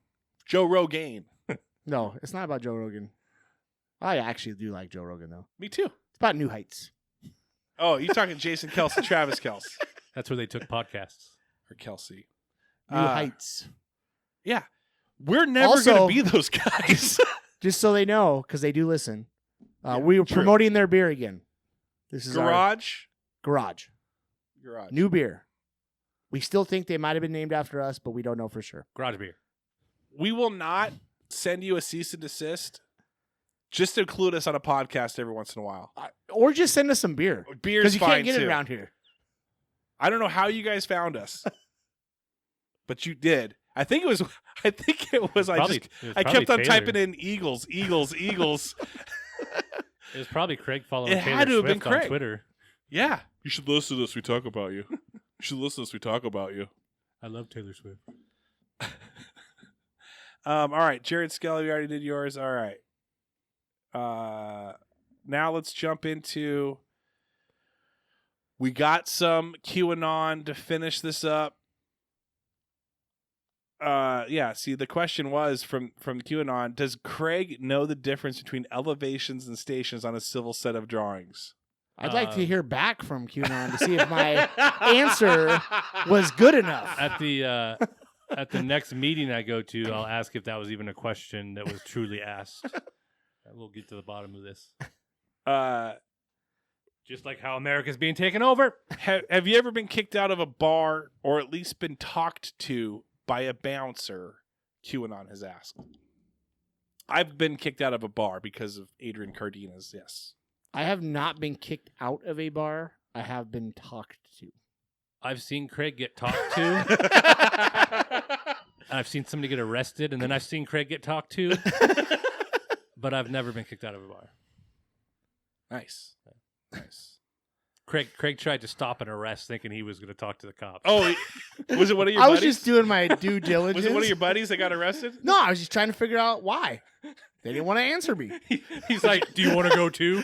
Joe Rogan. No, it's not about Joe Rogan. I actually do like Joe Rogan though. Me too. It's about New Heights. Oh, you're talking Jason Kelsey, Travis Kelsey, That's where they took podcasts. or Kelsey. New Heights. Yeah, we're never Also- going to be those guys. Just so they know, because they do listen. Yeah, We were true. promoting their beer again. This is our Garage. garage. New beer. We still think they might have been named after us, but we don't know for sure. Garage beer. We will not send you a cease and desist. Just to include us on a podcast every once in a while. Or just send us some beer. Beer's Because you fine can't get too. it around here. I don't know how you guys found us, but you did. I think it was. I I kept on typing in Eagles. It was probably Craig following It Taylor had to have been Swift on Craig. Twitter. Yeah, you should listen to us. We talk about you. You should listen to us. We talk about you. I love Taylor Swift. All right, Jared Skelly, we already did yours. All right. Now let's jump into. We got some QAnon to finish this up. Yeah. See, the question was from QAnon: does Craig know the difference between elevations and stations on a civil set of drawings? I'd like to hear back from QAnon to see if my answer was good enough. At the next meeting I go to, I'll ask if that was even a question that was truly asked. We'll get to the bottom of this. Just like how America's being taken over. Have you ever been kicked out of a bar or at least been talked to by a bouncer? QAnon has asked. I've been kicked out of a bar because of Adrian Cardenas, yes. I have not been kicked out of a bar. I have been talked to. I've seen Craig get talked to. I've seen somebody get arrested, and then I've seen Craig get talked to. But I've never been kicked out of a bar. Nice. Craig tried to stop an arrest thinking he was going to talk to the cops. Oh, was it one of your I buddies? was just doing my due diligence. Was it one of your buddies that got arrested? No, I was just trying to figure out why. They didn't want to answer me. He's like, "Do you want to go too?"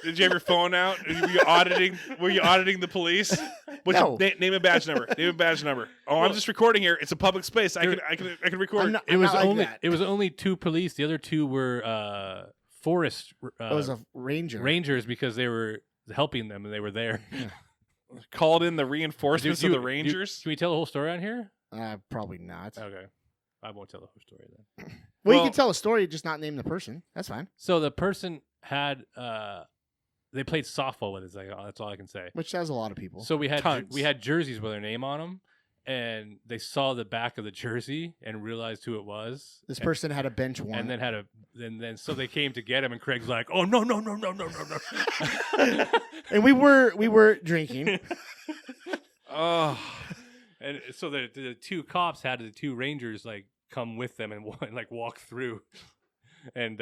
Did you have your phone out? Were you auditing the police? No. Name a badge number. Name a badge number. Oh, I'm just recording here. It's a public space. I can record. It was only 2 police. The other 2 were forest. It was a ranger. Rangers because they were helping them and they were there. Called in the reinforcements of the Rangers. Can we tell the whole story on here? Probably not. Okay, I won't tell the whole story then. Well, you can tell a story, just not name the person. That's fine. So the person had they played softball with us. That's all I can say. Which has a lot of people. So we had Tons. jerseys with their name on them, and they saw the back of the jersey and realized who it was. This person had a bench warrant, and then so they came to get him, and Craig's like, "Oh no!" And we were drinking. Oh, and so the 2 cops had the 2 Rangers like come with them and like walk through. And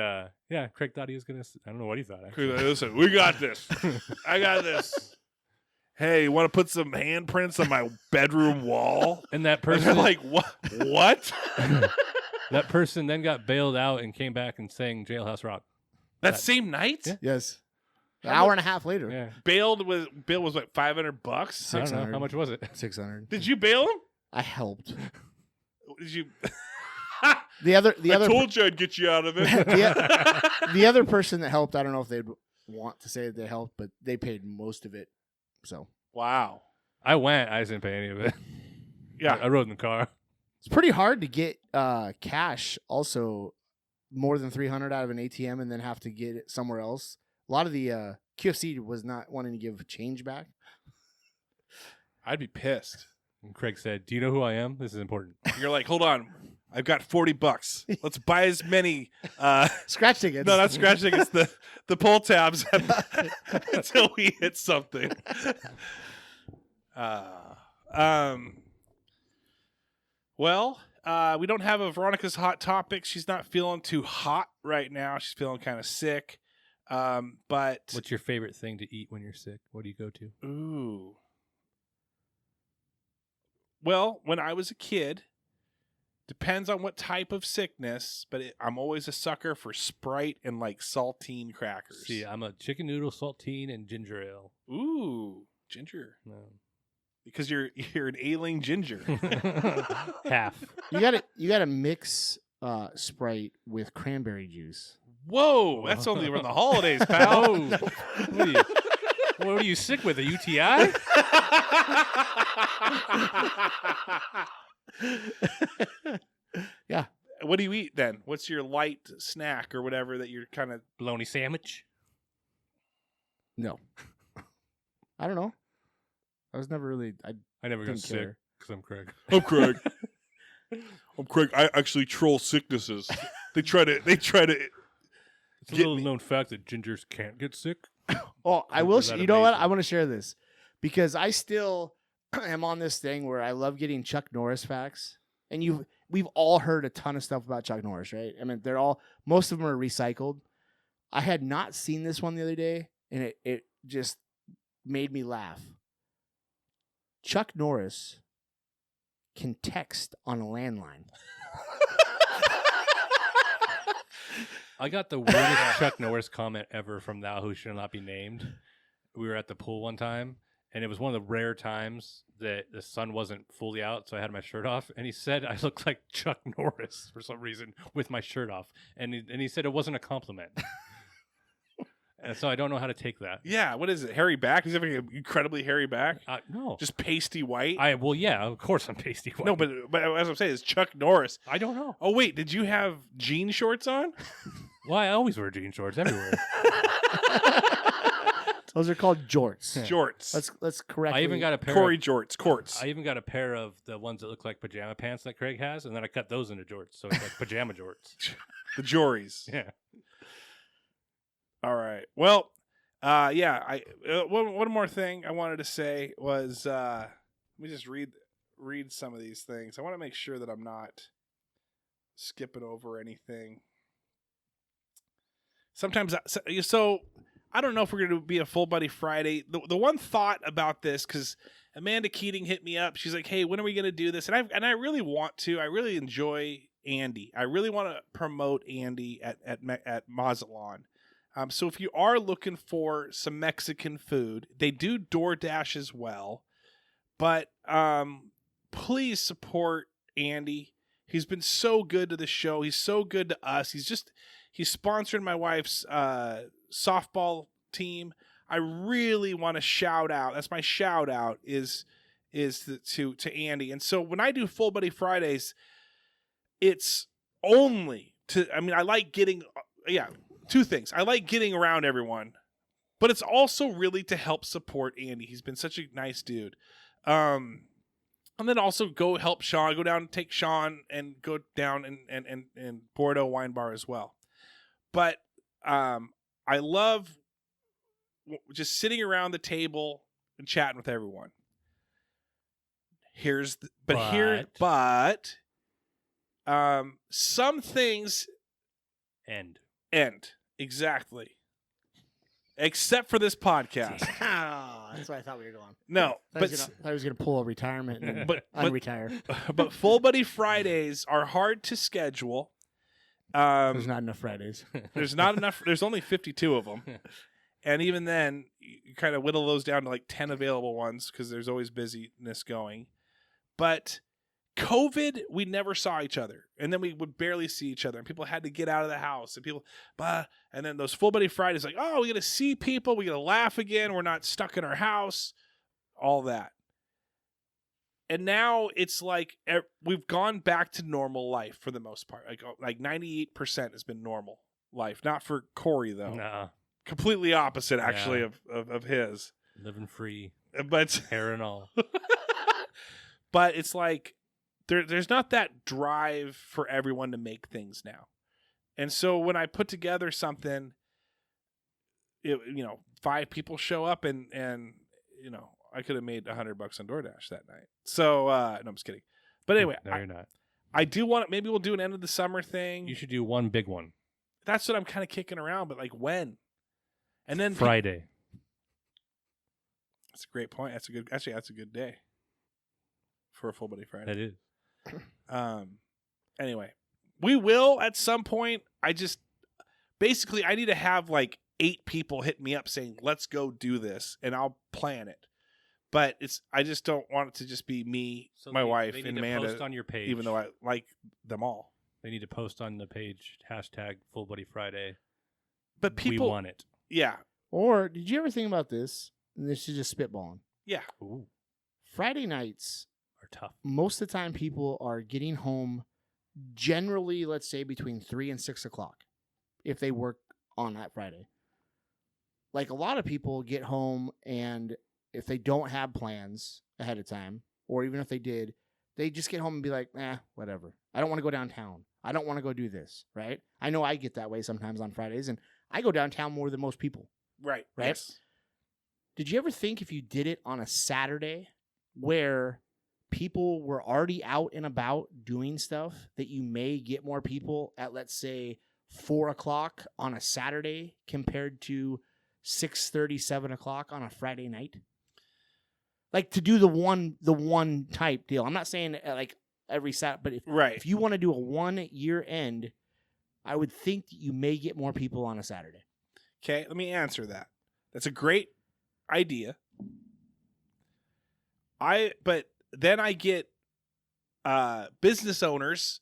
Craig thought he was gonna. I don't know what he thought. Actually. listen, we got this. I got this. Hey, you want to put some handprints on my bedroom wall? And that And person, they're like, what? that person then got bailed out and came back and sang Jailhouse Rock. That same night? Yeah. Yes. An hour and a half later. Yeah, Bail was what, $500? I don't know. 600. How much was it? 600. Did you bail him? I helped. Did you? The other I told you I'd get you out of it. the other person that helped, I don't know if they'd want to say that they helped, but they paid most of it. So Wow. I went. I just didn't pay any of it. Yeah. I rode in the car. it's pretty hard to get cash. Also, more than 300 out of an ATM, and then have to get it somewhere else. A lot of the QFC was not wanting to give change back. I'd be pissed. And Craig said, "Do you know who I am? This is important." You're like, hold on. I've got $40. Let's buy as many. Scratch tickets. No, not scratch tickets. The pull tabs until we hit something. Well, we don't have a Veronica's hot topic. She's not feeling too hot right now. She's feeling kind of sick. But What's your favorite thing to eat when you're sick? What do you go to? ooh. Well, when I was a kid, depends on what type of sickness, but I'm always a sucker for Sprite and like saltine crackers. See, I'm a chicken noodle, saltine, and ginger ale. Ooh, ginger. No. Because you're an ailing ginger. Half. You gotta mix Sprite with cranberry juice. Whoa, that's only around the holidays, pal. Oh, what are you sick with? A UTI? Yeah. What do you eat then? What's your light snack or whatever that you're kind of... Bologna sandwich? No. I don't know. I was never really. I never got didn't sick care. because I'm Craig. I'm Craig. I'm Craig. I actually troll sicknesses. They try to... It's a Get little me. known fact that gingers can't get sick. Oh, I will. Is that You know what? amazing? I want to share this because I still am on this thing where I love getting Chuck Norris facts, and we've all heard a ton of stuff about Chuck Norris, right? I mean, most of them are recycled. I had not seen this one the other day, and it just made me laugh. Chuck Norris can text on a landline. I got the weirdest Chuck Norris comment ever from Thou Who Shall Not Be Named. We were at the pool one time, and it was one of the rare times that the sun wasn't fully out, so I had my shirt off. And he said I looked like Chuck Norris for some reason with my shirt off. And he said it wasn't a compliment. And so I don't know how to take that. Yeah, what is it? Hairy back? Is it an incredibly hairy back? No. Just pasty white? Well, yeah, of course I'm pasty white. No, but as I'm saying, it's Chuck Norris. I don't know. Oh, wait, did you have jean shorts on? Well, I always wear jean shorts everywhere. Those are called jorts. Jorts. Let's correct. I even got a pair Corey of, jorts. Quartz. I even got a pair of the ones that look like pajama pants that Craig has, and then I cut those into jorts, so it's like pajama jorts. The Jories. Yeah. All right. Well, yeah. One more thing I wanted to say was let me just read some of these things. I want to make sure that I'm not skipping over anything. Sometimes, so I don't know if we're going to be a Fullbuddy Friday. The one thought about this, because Amanda Keating hit me up. She's like, "Hey, when are we going to do this?" And I really want to. I really enjoy Andy. I really want to promote Andy at Mazatlan. So if you are looking for some Mexican food, they do DoorDash as well. But please support Andy. He's been so good to the show. He's so good to us. He's sponsoring my wife's softball team. I really want to shout out. That's my shout out is to Andy. And so when I do Fullbuddy Fridays, it's only to. I mean, I like getting. Two things. I like getting around everyone, but it's also really to help support Andy. He's been such a nice dude. And then also go help Sean. Go down and take Sean and go down and Bordeaux Wine Bar as well. But I love just sitting around the table and chatting with everyone. Some things end. Exactly. Except for this podcast. That's what I thought we were going. No, I thought I was going to pull a retirement and unretire. But Fullbuddy Fridays are hard to schedule. There's not enough Fridays. There's not enough. There's only 52 of them. And even then, you kind of whittle those down to like 10 available ones because there's always busyness going. But COVID, we never saw each other. And then we would barely see each other. And people had to get out of the house. And then those Fullbuddy Fridays, like, oh, we got to see people. We got to laugh again. We're not stuck in our house. All that. And now it's like we've gone back to normal life for the most part. Like 98% has been normal life. Not for Corey, though. Nah. Completely opposite, actually, of his. Living free. But hair and all. But it's like there's not that drive for everyone to make things now. And so when I put together something, 5 people show up and I could have made $100 on DoorDash that night. So, no, I'm just kidding. But anyway, no, you're not. I do want maybe we'll do an end of the summer thing. You should do one big one. That's what I'm kind of kicking around, but like when? And then Friday. That's a great point. That's a good day for a Fullbuddy Friday. That is. Anyway, we will at some point. I need to have like 8 people hit me up saying, let's go do this, and I'll plan it. But I just don't want it to just be me, my wife, and Amanda. Post on your page, even though I like them all. They need to post on the page #Fullbuddy Friday. But people we want it. Yeah. Or did you ever think about this? And this is just spitballing. Yeah. Ooh. Friday nights are tough. Most of the time, people are getting home generally, let's say, between 3 and 6 o'clock if they work on that Friday. Like a lot of people get home, and if they don't have plans ahead of time, or even if they did, they just get home and be like, whatever. I don't want to go downtown. I don't want to go do this, right? I know I get that way sometimes on Fridays, and I go downtown more than most people. Right. Right? Yes. Did you ever think if you did it on a Saturday where people were already out and about doing stuff that you may get more people at, let's say, 4 o'clock on a Saturday compared to 6:30, 7 o'clock on a Friday night? Like to do the one type deal. I'm not saying like every Saturday, but if you want to do a 1 year end, I would think that you may get more people on a Saturday. Okay, let me answer that. That's a great idea. But then I get business owners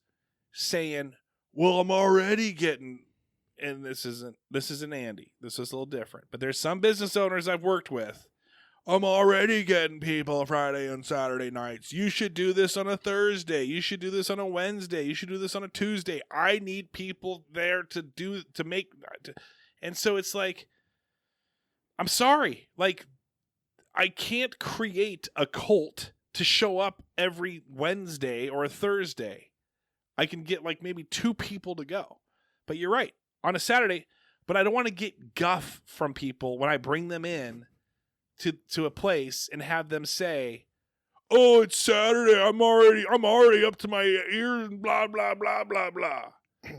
saying, well, I'm already getting and this isn't Andy. This is a little different. But there's some business owners I've worked with. I'm already getting people Friday and Saturday nights. You should do this on a Thursday. You should do this on a Wednesday. You should do this on a Tuesday. I need people there and so it's like, I'm sorry. Like, I can't create a cult to show up every Wednesday or a Thursday. I can get like maybe 2 people to go. But you're right. On a Saturday, but I don't want to get guff from people when I bring them in to a place and have them say, "Oh, it's Saturday. I'm already up to my ears and blah blah blah blah blah."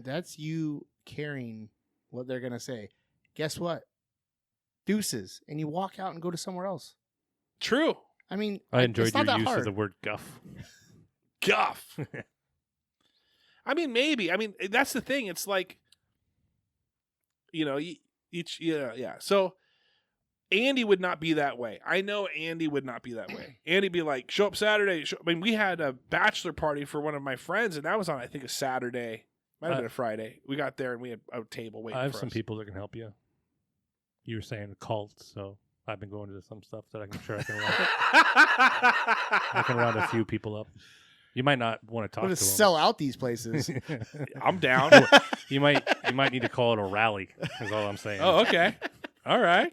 That's you caring what they're gonna say. Guess what? Deuces, and you walk out and go to somewhere else. True. I mean, I enjoyed it's not your that use hard. of the word guff. Guff. I mean, maybe. I mean, that's the thing. It's like, yeah. So Andy would not be that way. I know Andy would not be that way. Andy'd be like, show up Saturday. I mean, we had a bachelor party for one of my friends, and that was on, I think, a Saturday. Might have been a Friday. We got there, and we had a table waiting for us. I have some people that can help you. You were saying a cult, so I've been going to some stuff that I can I can round a few people up. You might not want to talk to them. Sell out these places. I'm down. You might need to call it a rally. Is all I'm saying. Oh, okay. All right.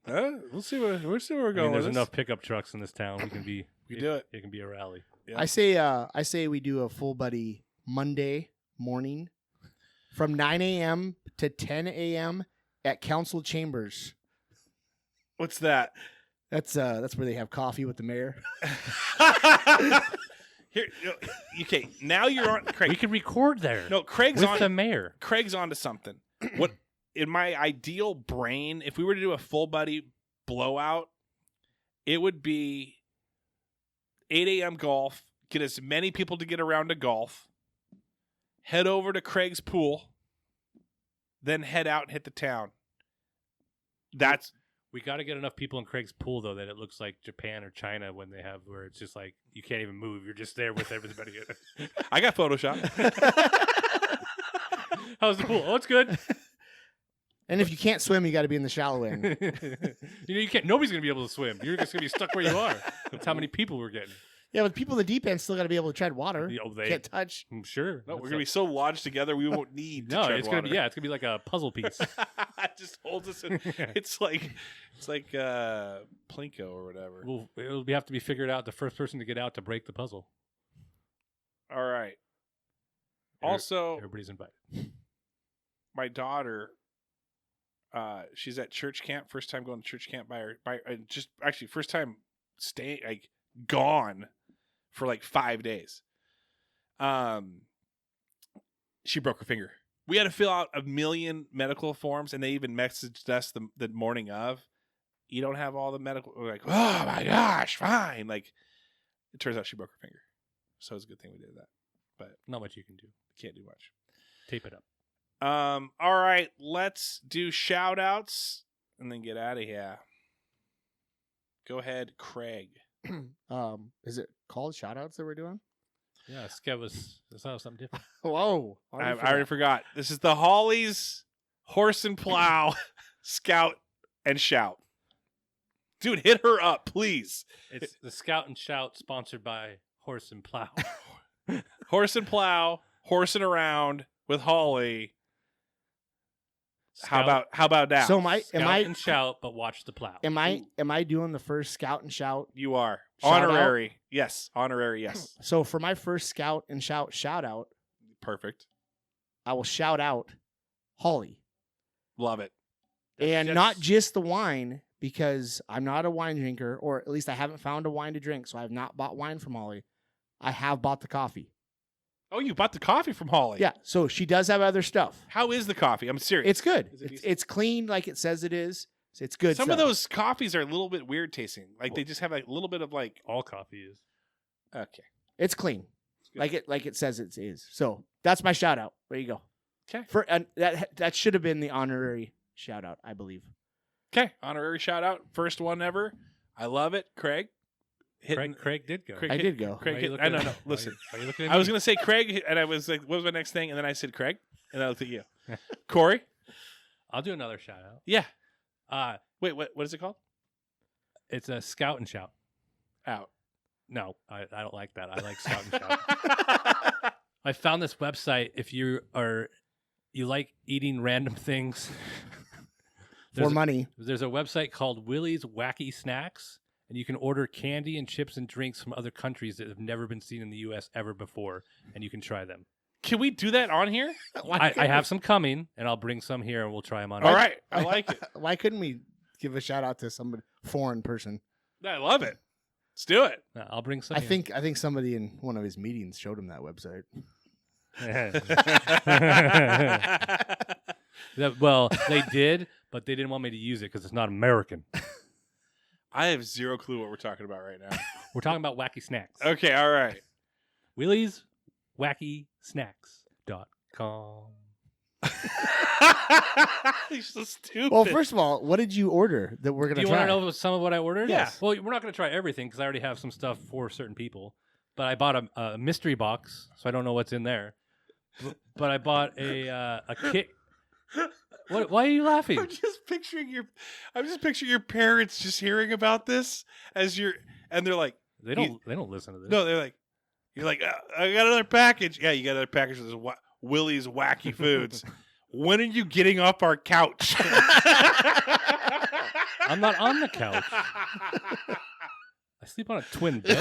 We'll see where we're going. There's with enough pickup trucks in this town. We can do it. It can be a rally. Yeah. I say we do a Fullbuddy Monday morning from 9 a.m. to 10 a.m. at Council Chambers. What's that? That's where they have coffee with the mayor. Here, okay. Now you're on, Craig. We can record there. No, Craig's with on the mayor. Craig's on to something. What in my ideal brain, if we were to do a Fullbuddy blowout, it would be 8 a.m. golf. Get as many people to get around to golf. Head over to Craig's pool. Then head out and hit the town. We got to get enough people in Craig's pool, though, that it looks like Japan or China when they have where it's just like you can't even move. You're just there with everybody. I got Photoshop. How's the pool? Oh, it's good. And if you can't swim, you got to be in the shallow end. You can't. Nobody's going to be able to swim. You're just going to be stuck where you are. That's how many people we're getting. Yeah, but people in the deep end still got to be able to tread water. They can't touch. I'm sure. No, we're gonna be so lodged together we won't need. To tread it's water. gonna be it's gonna be like a puzzle piece. It just holds us. It's like Plinko or whatever. It'll have to be figured out. The first person to get out to break the puzzle. All right. Also, everybody's invited. My daughter, she's at church camp. First time going to church camp first time staying gone for 5 days. She broke her finger. We had to fill out 1 million medical forms, and they even messaged us the morning of. You don't have all the medical. We're like, oh my gosh, fine. It turns out she broke her finger, so it's a good thing we did that. But not much you can do. Can't do much. Tape it up. All right, let's do shout outs and then get out of here. Go ahead, Craig. Is it called shout-outs that we're doing? Yeah, Skev was something different. Whoa. I already forgot. This is the Hollies Horse and Plow Scout and Shout. Dude, hit her up, please. It's the Scout and Shout sponsored by Horse and Plow. Horse and Plow, horsing around with Holly. Scout, how about that? So Scout and Shout, but watch the plow. Am I doing the first Scout and Shout? You are. Shout Honorary. out? Yes. Honorary, yes. So for my first Scout and shout out, Perfect. I will shout out Holly. Love it. And not just the wine, because I'm not a wine drinker, or at least I haven't found a wine to drink, so I have not bought wine from Holly. I have bought the coffee. Oh, you bought the coffee from Holly? Yeah, so she does have other stuff. How is the coffee? I'm serious. It's good. Is it It's clean like it says it is. So it's good Some stuff. of those coffees are a little bit weird tasting. They just have a little bit of all coffee is. Okay. It's clean. Like it says it is. So that's my shout out. There you go. Okay. That should have been the honorary shout out, I believe. Okay. Honorary shout out. First one ever. I love it. Craig. Craig did go. I did go. Craig I don't know. Listen. Are you looking at I was going to say Craig, and I was like, what was my next thing? And then I said Craig, and I looked at you. Corey. I'll do another shout out. Yeah. Uh, Wait, what is it called? it's a Scout and Shout. Out. No, I don't like that. I like Scout and Shout. I found this website. If you like eating random things, For money. there's a website called Willie's Wacky Snacks, and you can order candy and chips and drinks from other countries that have never been seen in the U.S. ever before, and you can try them. Can we do that on here? I have some coming, and I'll bring some here, and we'll try them on. All right. I like it. Why couldn't we give a shout out to somebody foreign person? I love it. Let's do it. I'll bring some. I think somebody in one of his meetings showed him that website. Well, they did, but they didn't want me to use it because it's not American. I have zero clue what we're talking about right now. We're talking about wacky snacks. Okay, all right. Willie's Wacky Snacks.com. You're so stupid. Well, first of all, what did you order that we're Do gonna you try? want to know some of what I ordered? Yeah. Well, we're not going to try everything because I already have some stuff for certain people. But I bought a mystery box, so I don't know what's in there. But I bought a kit. What? Why are you laughing? I'm just picturing your parents just hearing about this and they're like, They don't listen to this. no, they're like, you're like, I got another package. Yeah, you got another package of this Willie's Wacky Foods. When are you getting off our couch? I'm not on the couch. I sleep on a twin bed.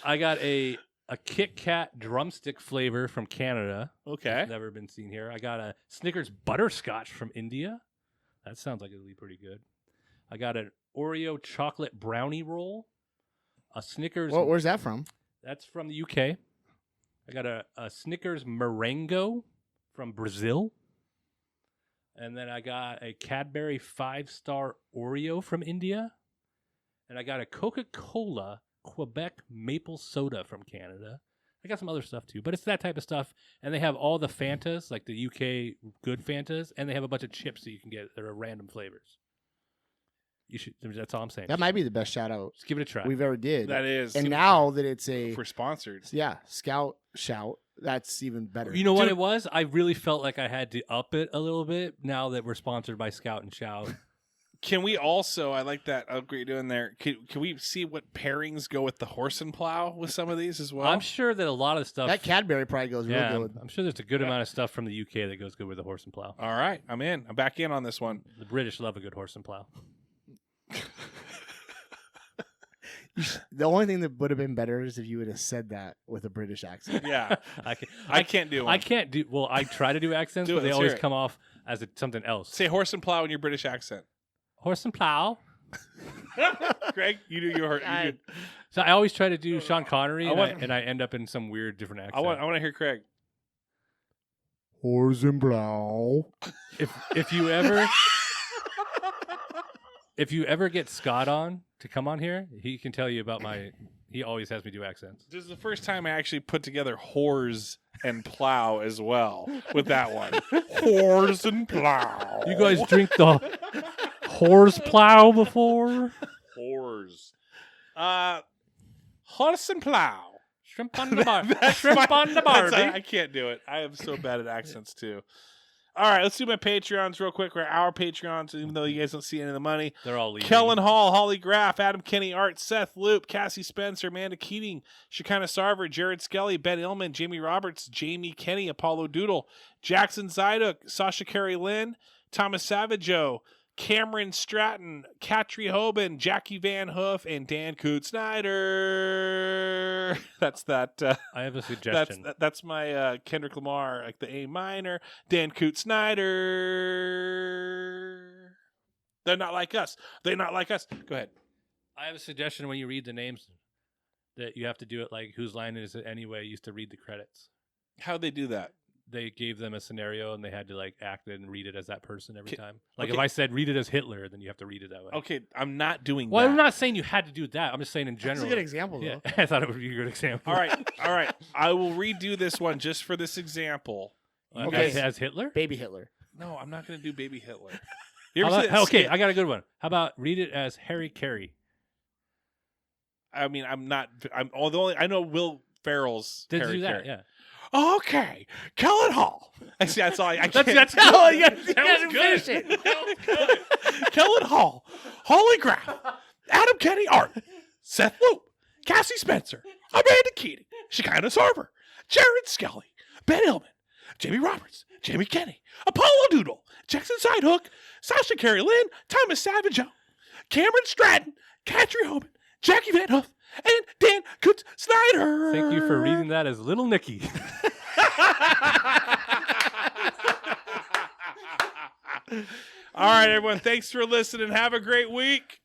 I got a Kit Kat drumstick flavor from Canada. Okay. Never been seen here. I got a Snickers butterscotch from India. That sounds like it'll be pretty good. I got an Oreo chocolate brownie roll. A Snickers. Well, where's that from? That's from the UK. I got a Snickers Marengo from Brazil. And then I got a Cadbury 5-star Oreo from India. And I got a Coca-Cola Quebec maple soda from Canada. I got some other stuff too, but it's that type of stuff. And they have all the Fantas, like the UK good Fantas, and they have a bunch of chips that you can get that are random flavors. You should. That's all I'm saying. That might be the best shout out Just give it a try. we've ever did. That is. And now that it's a if we're sponsored. Scout Shout, that's even better. You know what it was? I really felt like I had to up it a little bit now that we're sponsored by Scout and Shout. Can we also, I like that upgrade doing there. Can we see what pairings go with the horse and plow with some of these as well? I'm sure that a lot of stuff. That Cadbury probably goes yeah, real good. I'm sure there's a good amount of stuff from the UK that goes good with the horse and plow. All right. I'm in. I'm back in on this one. The British love a good horse and plow. The only thing that would have been better is if you would have said that with a British accent. Yeah. I can't do one. I can't do. Well, I try to do accents, Do but it, they let's always hear it. come off as something else. Say horse and plow in your British accent. Horse and plow. Greg, you do your you do. So I always try to do Sean Connery, I want- and I end up in some weird different accent. I want to hear Craig. Horse and plow. If you ever get Scott on to come on here, he can tell you about my. He always has me do accents. This is the first time I actually put together whores and plow as well with that one. Whores and plow. You guys drink the horse plow before? Whores. Horse and plow. Shrimp on the bar. That's Shrimp my- on the that's- barbie. I can't do it. I am so bad at accents too. All right, let's do my Patreons real quick. We're our Patreons, even though you guys don't see any of the money. They're all leaving. Kellen Hall, Holly Graff, Adam Kenny, Art, Seth Loop, Cassie Spencer, Amanda Keating, Shekinah Sarver, Jared Skelly, Ben Illman, Jamie Roberts, Jamie Kenny, Apollo Doodle, Jackson Zyduk, Sasha Carey Lynn, Thomas Savageau, Cameron Stratton, Katri Hoban, Jackie Van Hoof, and Dan Coot Snyder. That's that. I have a suggestion. That's my Kendrick Lamar, like the A minor. Dan Coot Snyder. They're not like us. They're not like us. Go ahead. I have a suggestion when you read the names that you have to do it like whose line is it anyway. You used to read the credits. How'd they do that? They gave them a scenario and they had to like act it and read it as that person every Okay, time. Like okay. if I said read it as Hitler, then you have to read it that way. Okay, I'm not doing Well, that. I'm not saying you had to do that. I'm just saying in That's general. a good example, though. Yeah, I thought it would be a good example. All right. I will redo this one just for this example. Okay. As Hitler? Baby Hitler. No, I'm not going to do Baby Hitler. You How ever see about- that okay, skit? I got a good one. How about read it as Harry Carey? I mean, I'm not. I'm. Although I know Will Ferrell's Did Harry you do that? Carey. Yeah. Okay, Kellen Hall. I see. That's all. I can't. That's No, good. you gotta was good. finish it. That was good. Kellen Hall, Holly Graff, Adam Kenny Art, Seth Loop, Cassie Spencer, Amanda Keating, Shekinah Sarver, Jared Skelly, Ben Hillman, Jamie Roberts, Jamie Kenny, Apollo Doodle, Jackson Sidehook, Sasha Carey Lynn, Thomas Savage, Cameron Stratton, Katry Hoban, Jackie Van Hoof, and Dan Kutz Snyder. Thank you for reading that as Little Nicky. All right, everyone. Thanks for listening. Have a great week.